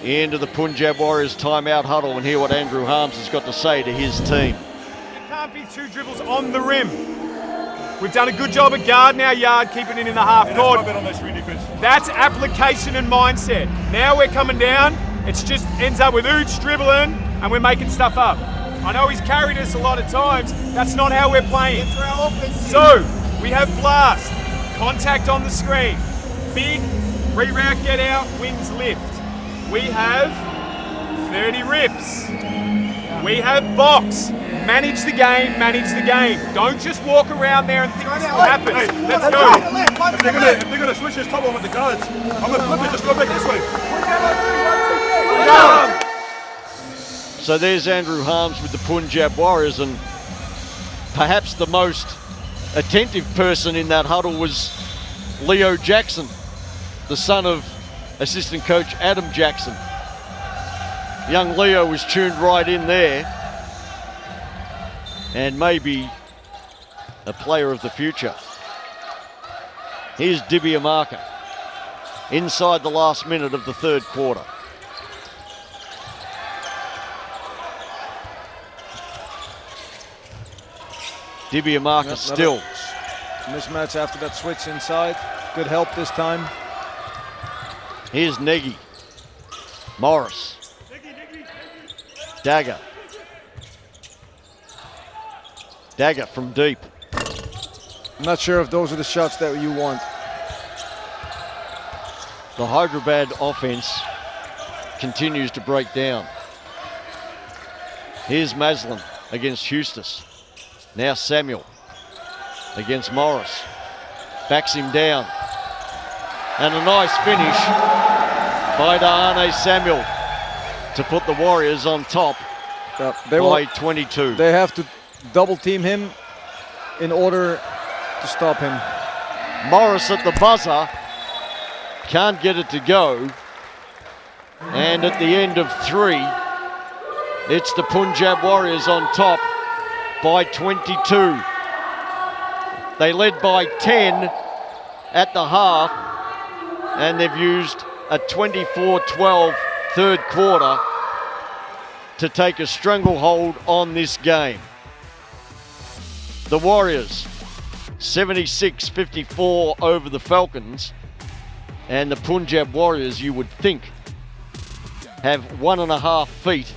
into the Punjab Warriors timeout huddle and hear what Andrew Harms has got to say to his team. There can't be 2 dribbles on the rim. We've done a good job at guarding our yard, keeping it in the half court. That's application and mindset. Now we're coming down, it just ends up with Ooch dribbling and we're making stuff up. I know he's carried us a lot of times, that's not how we're playing. So, we have blast, contact on the screen, big, reroute, get out, wings lift. We have 30 rips. We have box. Manage the game, manage the game. Don't just walk around there and think this will happen. Let's go. If they're going to switch this top on with the guards, I'm going to flip it, just go back this way. So there's Andrew Harms with the Punjab Warriors, and perhaps the most attentive person in that huddle was Leo Jackson, the son of assistant coach Adam Jackson. Young Leo was tuned right in there, and maybe a player of the future. Here's Dibiamaka inside the last minute of the third quarter. Dibiamaka still. Mismatch after that switch inside. Good help this time. Here's Negi. Morris. Dagger. Dagger from deep. I'm not sure if those are the shots that you want. The Hyderabad offense continues to break down. Here's Maslin against Hustis. Now Samuel against Morris. Backs him down. And a nice finish by Da'ane Samuel to put the Warriors on top by 22. They have to double team him in order to stop him. Morris at the buzzer. Can't get it to go. And at the end of 3, it's the Punjab Warriors on top by 22. They led by 10 at the half, and they've used a 24-12 third quarter to take a stranglehold on this game. The Warriors 76-54 over the Falcons, and the Punjab Warriors, you would think, have 1.5 feet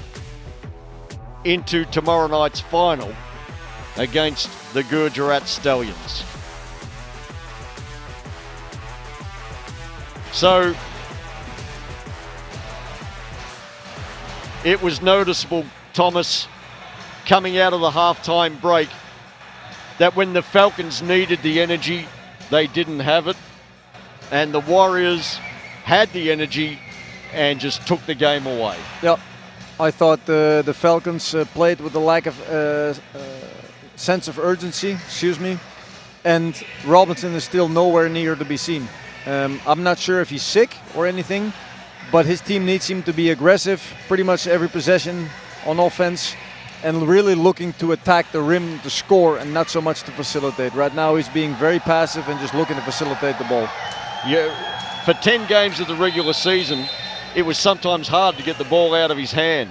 into tomorrow night's final against the Gujarat Stallions. So it was noticeable, Thomas, coming out of the halftime break, that when the Falcons needed the energy, they didn't have it, and the Warriors had the energy and just took the game away. Yep. I thought the Falcons played with a lack of sense of urgency, and Robinson is still nowhere near to be seen. I'm not sure if he's sick or anything, but his team needs him to be aggressive pretty much every possession on offense and really looking to attack the rim to score and not so much to facilitate. Right now he's being very passive and just looking to facilitate the ball. Yeah, for 10 games of the regular season, it was sometimes hard to get the ball out of his hand.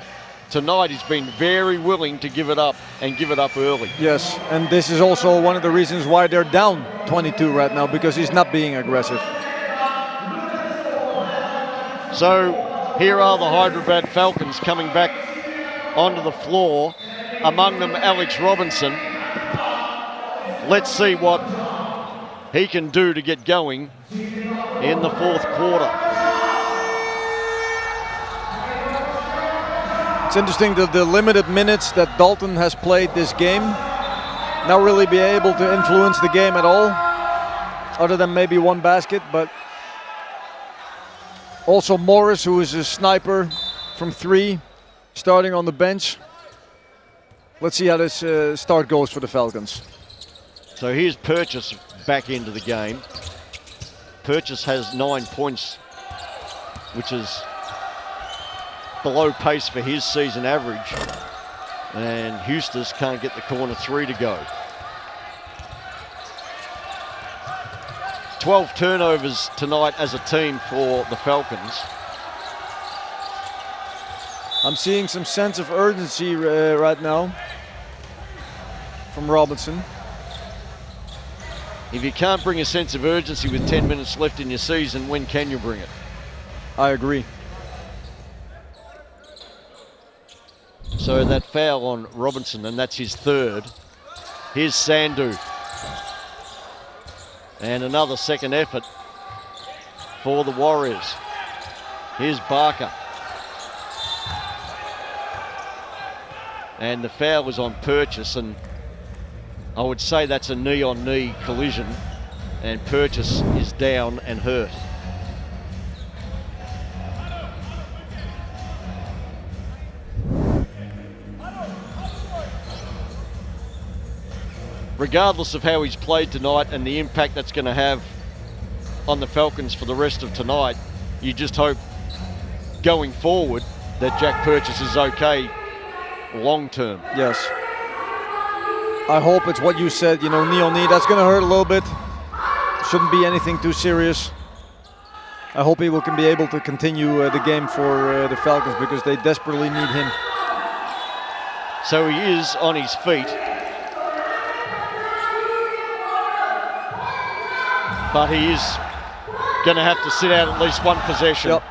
Tonight he's been very willing to give it up, and give it up early. Yes, and this is also one of the reasons why they're down 22 right now, because he's not being aggressive. So here are the Hyderabad Falcons coming back onto the floor, among them Alex Robinson. Let's see what he can do to get going in the fourth quarter. It's interesting that the limited minutes that Dalton has played this game, not really be able to influence the game at all, other than maybe one basket, but also Morris, who is a sniper from 3, starting on the bench. Let's see how this start goes for the Falcons. So here's Purchase back into the game. Purchase has 9 points, which is below pace for his season average, and Hustis can't get the corner 3 to go. 12 turnovers tonight as a team for the Falcons. I'm seeing some sense of urgency right now from Robinson. If you can't bring a sense of urgency with 10 minutes left in your season, when can you bring it? I agree. So that foul on Robinson, and that's his third. Here's Sandhu. And another second effort for the Warriors. Here's Barker. And the foul was on Purchase, and I would say that's a knee-on-knee collision, and Purchase is down and hurt. Regardless of how he's played tonight and the impact that's going to have on the Falcons for the rest of tonight, you just hope going forward that Jack Purchase is okay long term. Yes. I hope it's what you said, you know, knee on knee. That's going to hurt a little bit. Shouldn't be anything too serious. I hope he can be able to continue the game for the Falcons, because they desperately need him. So he is on his feet. But he is going to have to sit out at least one possession. Yep.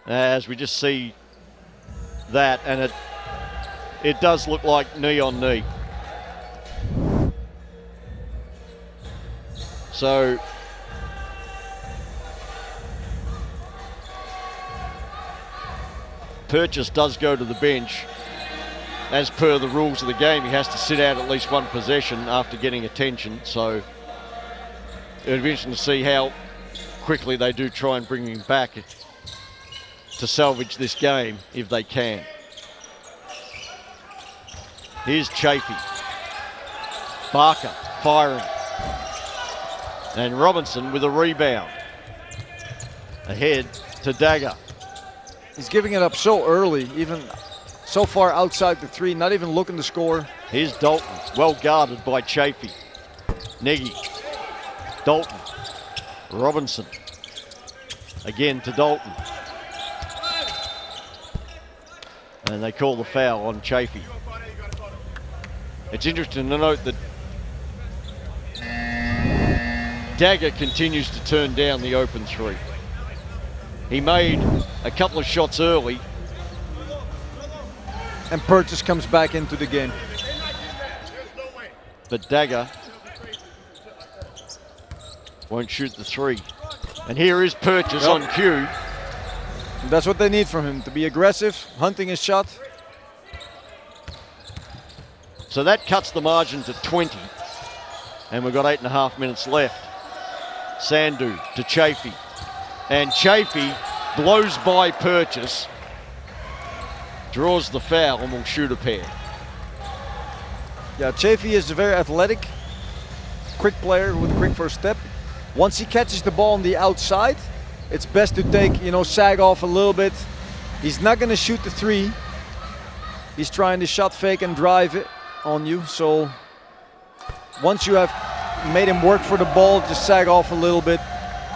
As we just see that, and it does look like knee on knee. So Purchase does go to the bench. As per the rules of the game, he has to sit out at least one possession after getting attention. So it'll be interesting to see how quickly they do try and bring him back to salvage this game, if they can. Here's Chafee. Barker firing. And Robinson with a rebound. Ahead to Dagger. He's giving it up so early, even so far outside the three, not even looking to score. Here's Dalton, well guarded by Chafee. Nagy. Dalton. Robinson. Again to Dalton. And they call the foul on Chafee. It's interesting to note that Dagger continues to turn down the open three. He made a couple of shots early. And Purchase comes back into the game. But Dagger won't shoot the three. And here is Purchase on cue. That's what they need from him, to be aggressive, hunting his shot. So that cuts the margin to 20. And we've got 8.5 minutes left. Sandhu to Chafee. And Chafee blows by Purchase, draws the foul, and will shoot a pair. Yeah, Chafee is a very athletic, quick player with quick first step. Once he catches the ball on the outside, it's best to take, you know, sag off a little bit. He's not going to shoot the three. He's trying to shot fake and drive it on you. So once you have made him work for the ball, just sag off a little bit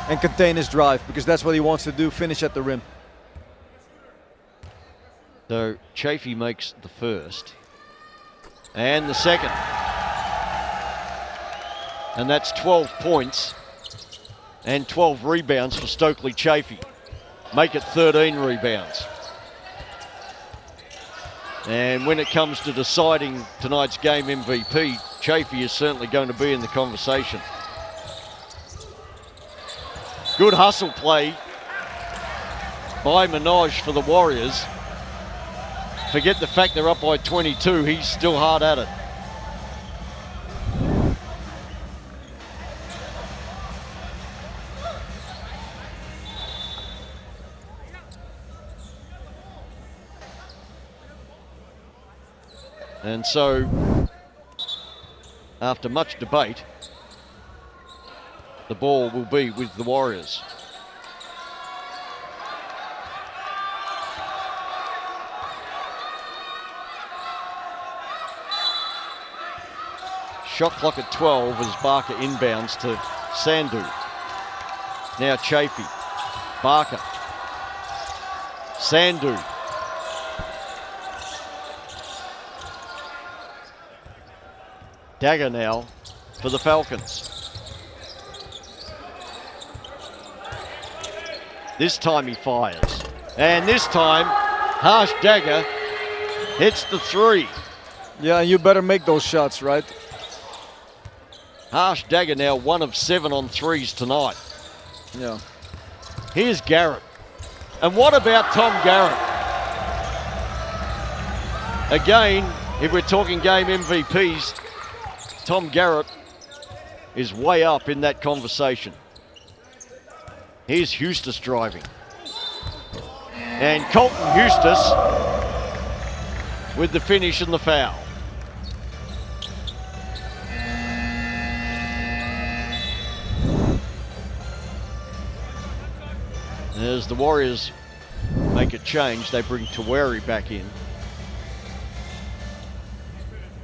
and contain his drive, because that's what he wants to do, finish at the rim. So Chafee makes the first and the second. And that's 12 points and 12 rebounds for Stokely Chafee. Make it 13 rebounds. And when it comes to deciding tonight's game MVP, Chafee is certainly going to be in the conversation. Good hustle play by Minaj for the Warriors. Forget the fact they're up by 22, he's still hard at it. And so, after much debate, the ball will be with the Warriors. Shot clock at 12 as Barker inbounds to Sandhu. Now Chafee. Barker. Sandhu. Dagger now for the Falcons. This time he fires. And this time, Harsh Dagger hits the 3. Yeah, you better make those shots, right? Harsh Dagger now 1 of 7 on 3s tonight. Yeah. Here's Garrett. And what about Tom Garrett? Again, if we're talking game MVPs, Tom Garrett is way up in that conversation. Here's Eustace driving. And Colton Eustace with the finish and the foul. As the Warriors make a change, they bring Tawari back in.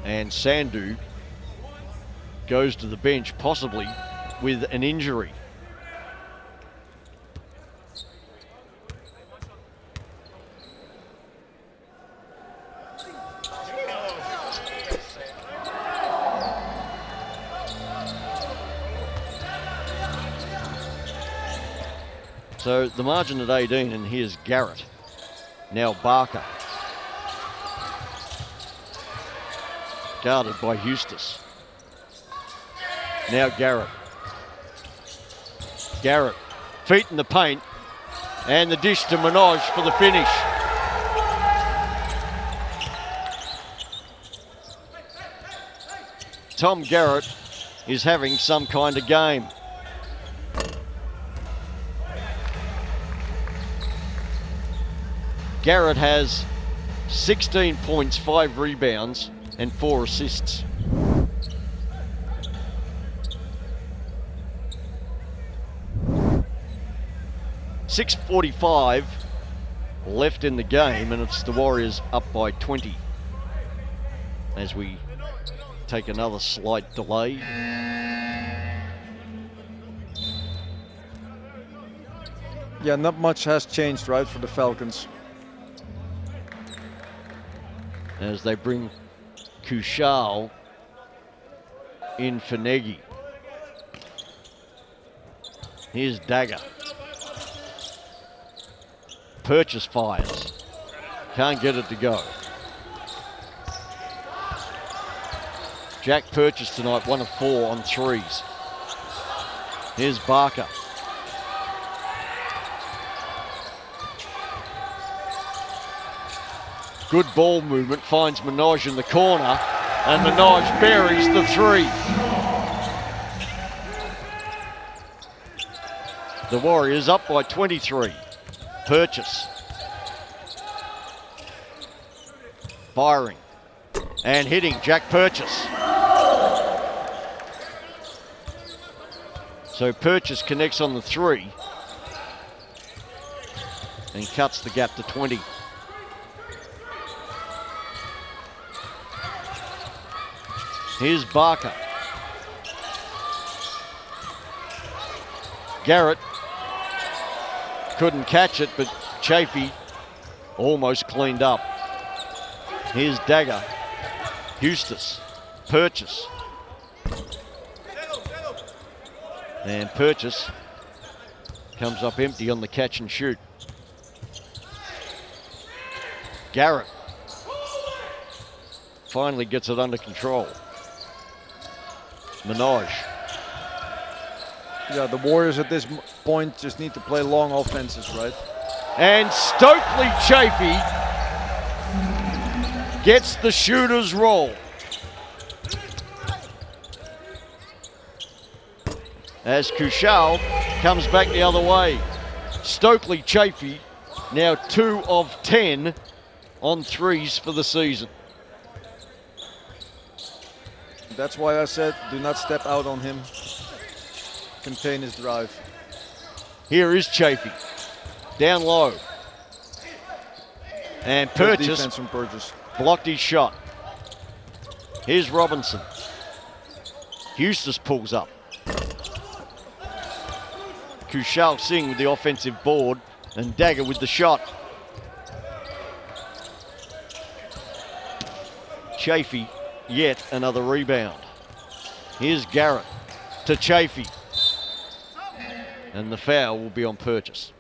And Sandhu goes to the bench, possibly with an injury. So the margin at 18, and here's Garrett. Now Barker. Guarded by Eustace. Now Garrett. Garrett, feet in the paint, and the dish to Manoj for the finish. Tom Garrett is having some kind of game. Garrett has 16 points, 5 rebounds, and 4 assists. .6:45 left in the game, and it's the Warriors up by 20 as we take another slight delay. Yeah, not much has changed, right, for the Falcons. As they bring Kushal in for Nagy. Here's Dagger. Purchase fires. Can't get it to go. Jack Purchase tonight, 1 of 4 on 3s. Here's Barker. Good ball movement, finds Manoj in the corner, and Manoj buries the 3. The Warriors up by 23. Purchase. Firing. And hitting Jack Purchase. So Purchase connects on the 3 and cuts the gap to 20. Here's Barker. Garrett couldn't catch it, but Chafee almost cleaned up. Here's Dagger. Eustace. Purchase. And Purchase comes up empty on the catch and shoot. Garrett finally gets it under control. Manoj. Yeah, the Warriors at this point just need to play long offenses, right? And Stokely Chafee gets the shooter's roll. As Kushal comes back the other way. Stokely Chafee now 2 of 10 on 3s for the season. That's why I said do not step out on him. Contain his drive. Here is Chafee. Down low. And Good Purchase defense from Purchase. blocked his shot. Here's Robinson. Eustace pulls up. Kushal Singh with the offensive board and Dagger with the shot. Chafee, yet another rebound. Here's Garrett to Chafee. And the foul will be on Purchase.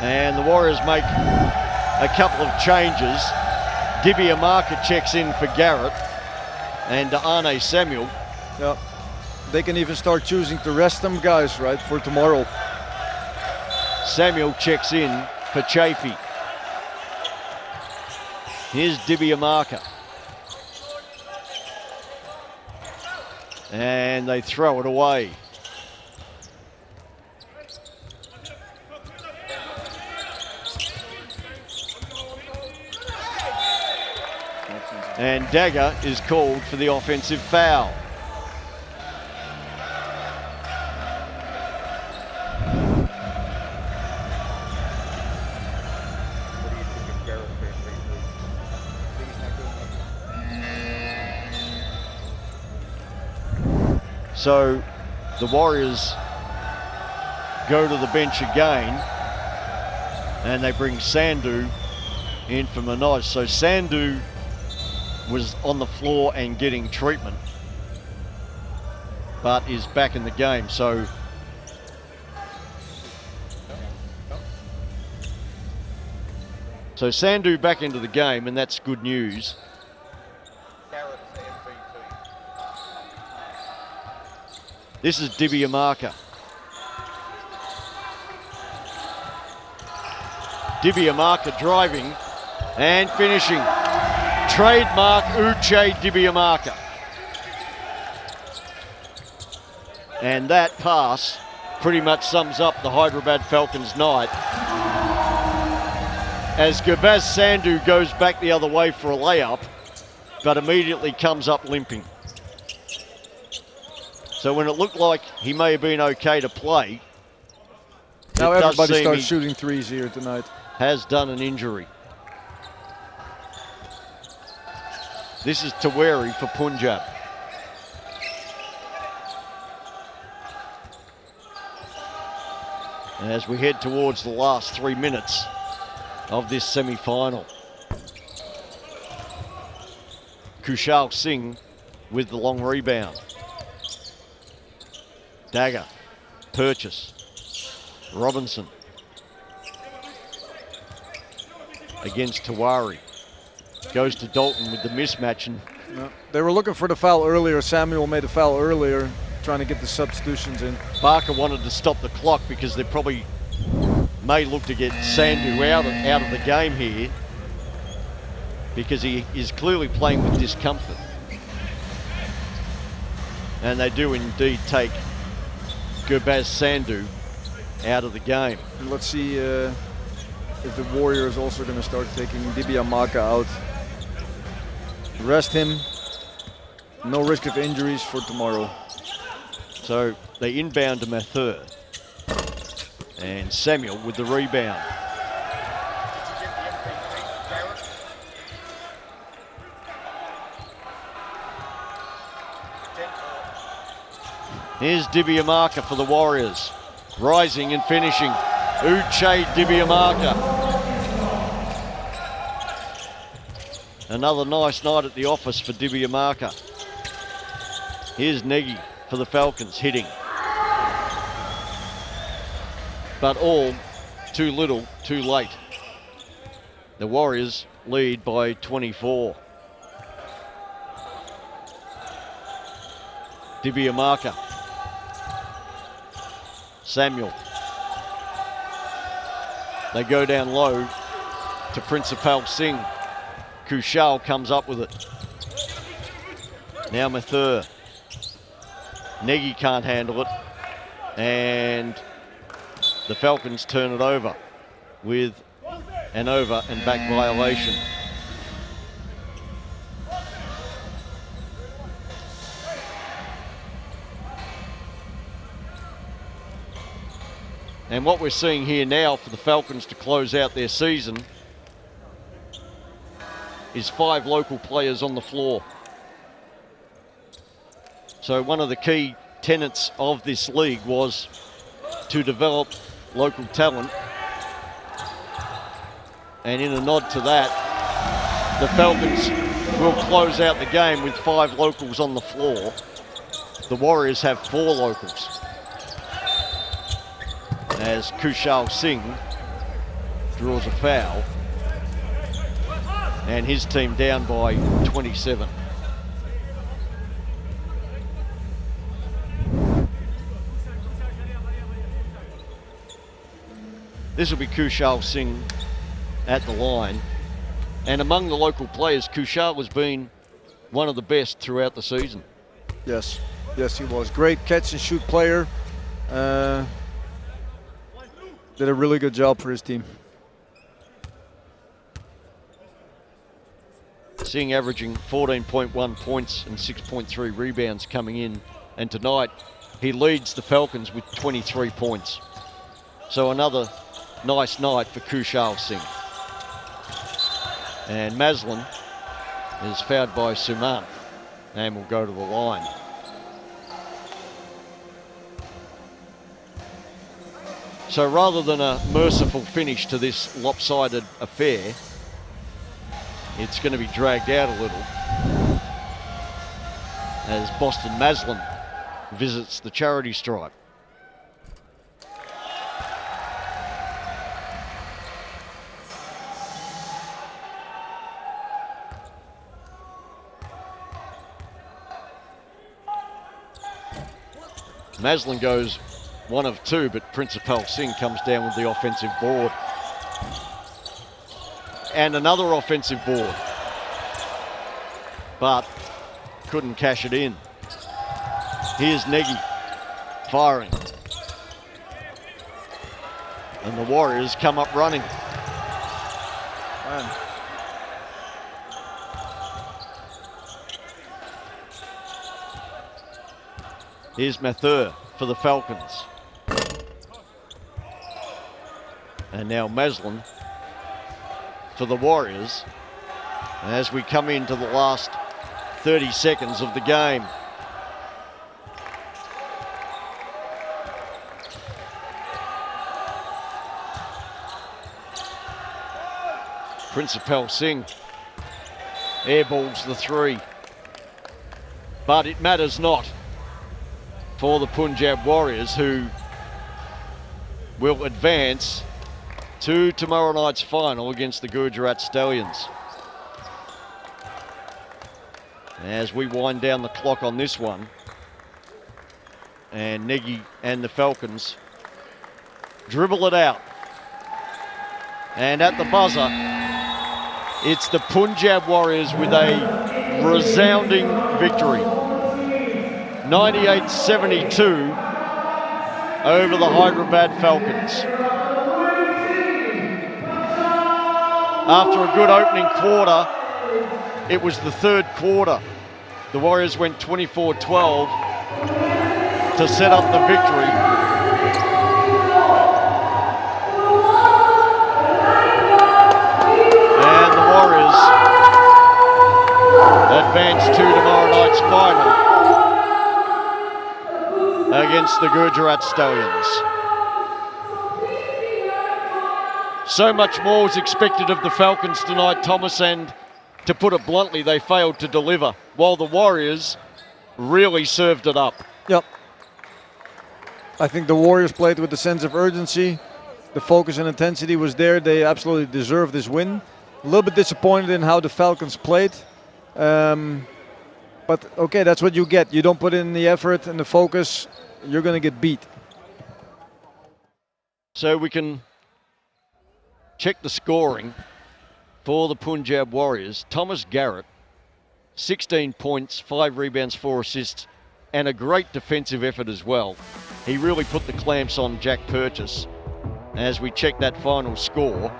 And the Warriors make a couple of changes. Dibiamaka checks in for Garrett and Arne Samuel. Yeah, they can even start choosing to rest them guys, right, for tomorrow. Samuel checks in for Chafee. Here's Dibiamaka. And they throw it away. And Dagger is called for the offensive foul. So the Warriors go to the bench again and they bring Sandhu in for Minaj. So Sandhu was on the floor and getting treatment, but is back in the game. So Sandhu back into the game, and that's good news. This is Dibiamaka. Dibiamaka driving and finishing. Trademark Uche Dibiamaka. And that pass pretty much sums up the Hyderabad Falcons night, as Gurbaz Sandhu goes back the other way for a layup, but immediately comes up limping. So when it looked like he may have been okay to play, now everybody starts shooting threes here tonight. Has done an injury. This is Taweri for Punjab. And as we head towards the last 3 minutes of this semi-final, Kushal Singh with the long rebound. Dagger, Purchase, Robinson against Tawari. Goes to Dalton with the mismatch. And they were looking for the foul earlier. Samuel made a foul earlier, trying to get the substitutions in. Barker wanted to stop the clock because they probably may look to get Sandhu out of the game here, because he is clearly playing with discomfort. And they do indeed take Gurbaz Sandhu out of the game. And let's see if the Warriors also going to start taking Dibiamaka out. Rest him. No risk of injuries for tomorrow. So they inbound to Mathur. And Samuel with the rebound. Here's Dibiamaka for the Warriors. Rising and finishing. Uche Dibiamaka. Another nice night at the office for Dibiamaka. Here's Negi for the Falcons, hitting. But all too little, too late. The Warriors lead by 24. Dibiamaka. Samuel. They go down low to Principal Singh. Kushal comes up with it. Now Mathur. Negi can't handle it. And the Falcons turn it over with an over and back violation. And what we're seeing here now for the Falcons to close out their season is 5 local players on the floor. So one of the key tenets of this league was to develop local talent And in a nod to that, the Falcons will close out the game with 5 locals on the floor. The Warriors have 4 locals. As Kushal Singh draws a foul. And his team down by 27. This will be Kushal Singh at the line. And among the local players, Kushal has been one of the best throughout the season. Yes, yes, he was. Great catch and shoot player. Did a really good job for his team. Singh averaging 14.1 points and 6.3 rebounds coming in. And tonight, he leads the Falcons with 23 points. So another nice night for Kushal Singh. And Maslin is fouled by Suman and will go to the line. So rather than a merciful finish to this lopsided affair, it's going to be dragged out a little as Boston Maslin visits the charity stripe. Maslin goes 1 of 2, but Principal Singh comes down with the offensive board. And another offensive board, but couldn't cash it in. Here's Negi firing. And the Warriors come up running. Man. Here's Mathur for the Falcons. And now Maslin for the Warriors as we come into the last 30 seconds of the game. Principal Singh airballs the 3, but it matters not for the Punjab Warriors, who will advance to tomorrow night's final against the Gujarat Stallions. As we wind down the clock on this one, and Negi and the Falcons dribble it out. And at the buzzer, it's the Punjab Warriors with a resounding victory. 98-72 over the Hyderabad Falcons. After a good opening quarter, it was the third quarter. The Warriors went 24-12 to set up the victory. And the Warriors advance to tomorrow night's final against the Gujarat Stallions. So much more was expected of the Falcons tonight, Thomas, and to put it bluntly, they failed to deliver, while the Warriors really served it up. Yep. I think the Warriors played with a sense of urgency. The focus and intensity was there. They absolutely deserved this win. A little bit disappointed in how the Falcons played. But okay, that's what you get. You don't put in the effort and the focus, you're going to get beat. So we can check the scoring for the Punjab Warriors. Thomas Garrett, 16 points, 5 rebounds, 4 assists, and a great defensive effort as well. He really put the clamps on Jack Purchase as we check that final score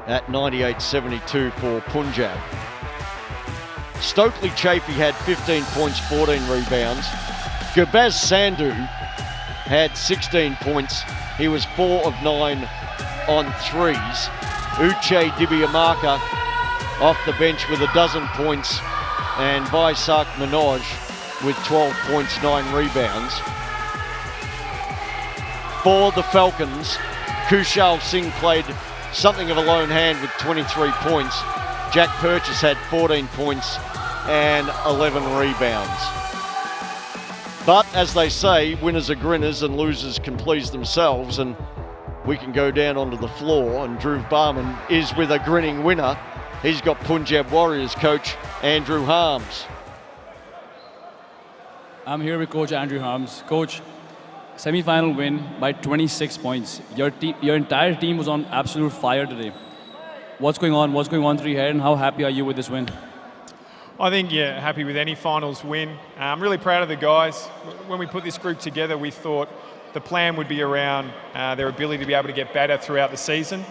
at 98-72 for Punjab. Stokely Chafee had 15 points, 14 rebounds. Gurbaz Sandhu had 16 points. He was 4 of 9 on threes. Uche Dibiamaka off the bench with 12 points, and Vaisak Manoj with 12 points, 9 rebounds. For the Falcons, Kushal Singh played something of a lone hand with 23 points. Jack Purchase had 14 points and 11 rebounds. But as they say, winners are grinners and losers can please themselves, and we can go down onto the floor, and Drew Barman is with a grinning winner. He's got Punjab Warriors coach Andrew Harms. I'm here with Coach Andrew Harms. Coach, semi-final win by 26 points. Your entire team was on absolute fire today. What's going on? What's going on through your head, and how happy are you with this win? I think, yeah, happy with any finals win. I'm really proud of the guys. When we put this group together, we thought the plan would be around their ability to be able to get better throughout the season,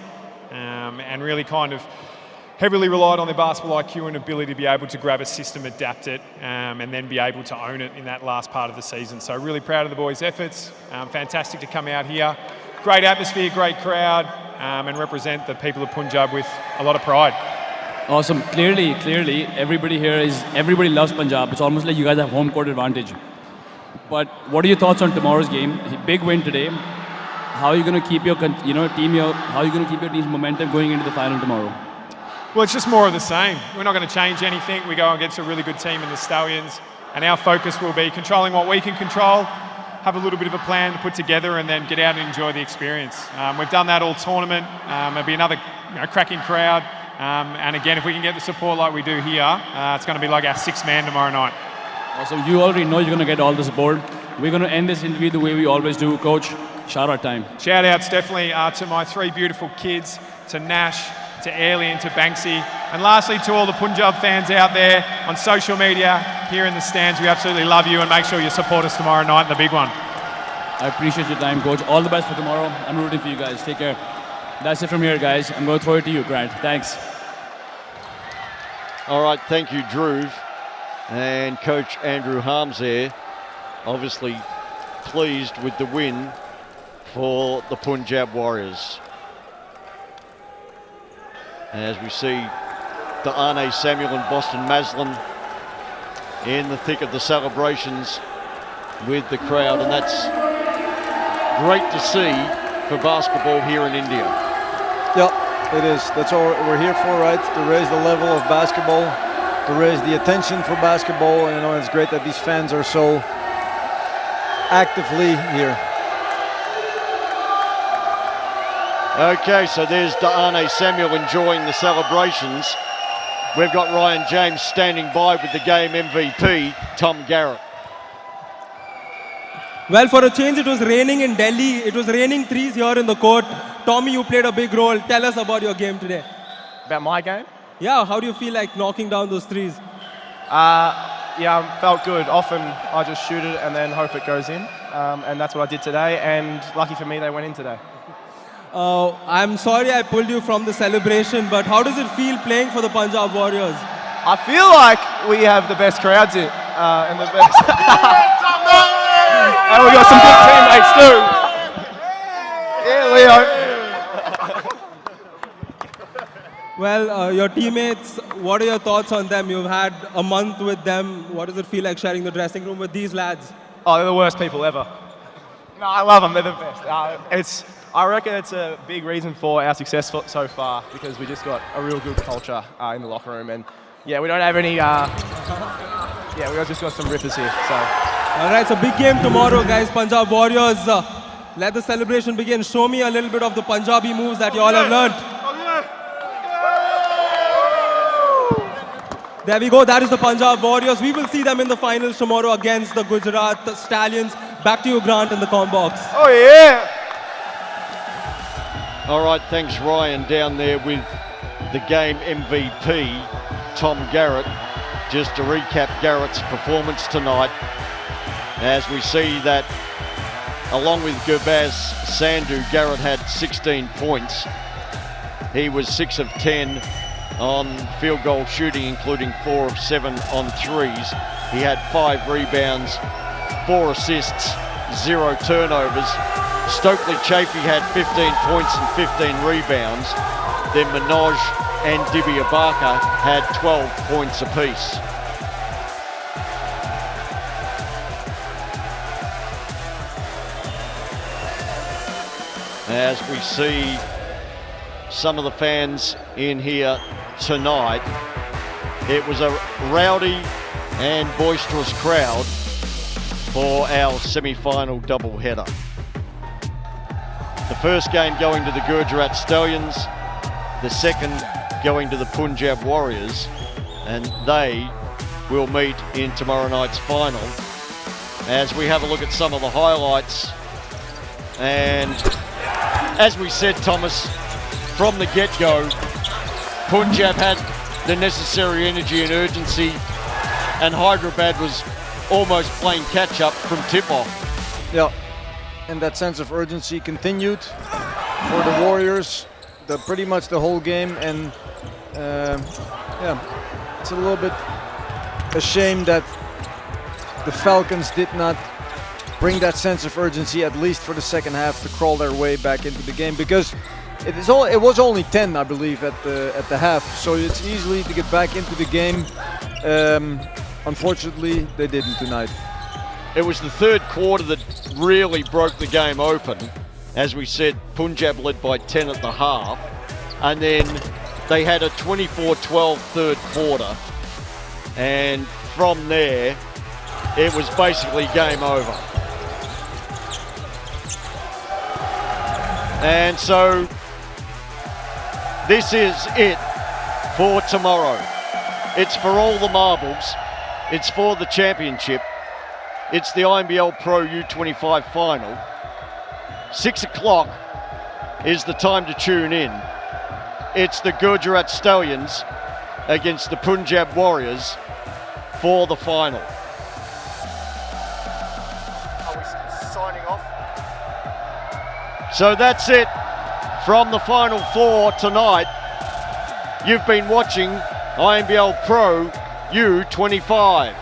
and really kind of heavily relied on their basketball IQ and ability to be able to grab a system, adapt it, and then be able to own it in that last part of the season. So really proud of the boys' efforts. Fantastic to come out here. Great atmosphere, great crowd, and represent the people of Punjab with a lot of pride. Awesome. Clearly, everybody loves Punjab. It's almost like you guys have home court advantage. But what are your thoughts on tomorrow's game? Big win today. How are you going to keep your how are you going to keep your team's momentum going into the final tomorrow? Well, it's just more of the same. We're not going to change anything. We go against a really good team in the Stallions, and our focus will be controlling what we can control, have a little bit of a plan to put together, and then get out and enjoy the experience. We've done that all tournament. There'll be another cracking crowd. And again, if we can get the support like we do here, it's going to be like our sixth man tomorrow night. Also, you already know you're going to get all the support. We're going to end this interview the way we always do, Coach. Shout out time. Shout outs definitely to my three beautiful kids, to Nash, to Ailey and to Banksy. And lastly, to all the Punjab fans out there on social media, here in the stands, we absolutely love you, and make sure you support us tomorrow night in the big one. I appreciate your time, Coach. All the best for tomorrow. I'm rooting for you guys. Take care. That's it from here, guys. I'm going to throw it to you, Grant. Thanks. All right, thank you, Drew. And Coach Andrew Harms there, obviously pleased with the win for the Punjab Warriors. As we see De'Arne Samuel and Boston Maslin in the thick of the celebrations with the crowd, and that's great to see for basketball here in India. Yeah, it is. That's all we're here for, right? To raise the level of basketball, to raise the attention for basketball. And, it's great that these fans are so actively here. Okay, so there's De'Arne Samuel enjoying the celebrations. We've got Ryan James standing by with the game MVP, Tom Garrett. Well, for a change, it was raining in Delhi. It was raining threes here in the court. Tommy, you played a big role. Tell us about your game today. About my game? Yeah, how do you feel like knocking down those threes? Yeah, felt good. Often I just shoot it and then hope it goes in. And that's what I did today. And lucky for me, they went in today. I'm sorry I pulled you from the celebration, but how does it feel playing for the Punjab Warriors? I feel like we have the best crowds here. And the best. And we got some good teammates too. Yeah, Leo. Well, your teammates, what are your thoughts on them? You've had a month with them. What does it feel like sharing the dressing room with these lads? Oh, they're the worst people ever. No, I love them. They're the best. I reckon it's a big reason for our success so far, because we just got a real good culture in the locker room. And yeah, we don't have any. Yeah, we just got some rippers here. So. All right, so big game tomorrow, guys. Punjab Warriors. Let the celebration begin. Show me a little bit of the Punjabi moves that you all have learned. There we go. That is the Punjab Warriors. We will see them in the finals tomorrow against the Gujarat Stallions. Back to you, Grant, in the comm box. Oh, yeah. All right, thanks, Ryan, down there with the game MVP, Tom Garrett. Just to recap Garrett's performance tonight, as we see that along with Gurbaz Sandhu, Garrett had 16 points. He was 6 of 10 on field goal shooting, including 4 of 7 on threes. He had 5 rebounds, 4 assists, 0 turnovers. Stokely Chafee had 15 points and 15 rebounds. Then Manoj and Divya Barker had 12 points apiece. As we see some of the fans in here tonight. It was a rowdy and boisterous crowd for our semi-final doubleheader. The first game going to the Gujarat Stallions, the second going to the Punjab Warriors, and they will meet in tomorrow night's final. As we have a look at some of the highlights, and as we said, Thomas, from the get-go, Punjab had the necessary energy and urgency, and Hyderabad was almost playing catch-up from tip-off. Yeah, and that sense of urgency continued for the Warriors pretty much the whole game, and yeah, it's a little bit a shame that the Falcons did not bring that sense of urgency, at least for the second half, to crawl their way back into the game, because it was only 10, I believe, at the half, so it's easily to get back into the game. Unfortunately, they didn't tonight. It was the third quarter that really broke the game open. As we said, Punjab led by 10 at the half, and then they had a 24-12 third quarter, and from there it was basically game over. And so this is it for tomorrow. It's for all the marbles. It's for the championship. It's the Inbl Pro U-25 final. 6 o'clock is the time to tune in. It's the Gujarat Stallions against the Punjab Warriors for the final. Are we signing off? So that's it from the Final Four tonight. You've been watching Inbl Pro U-25.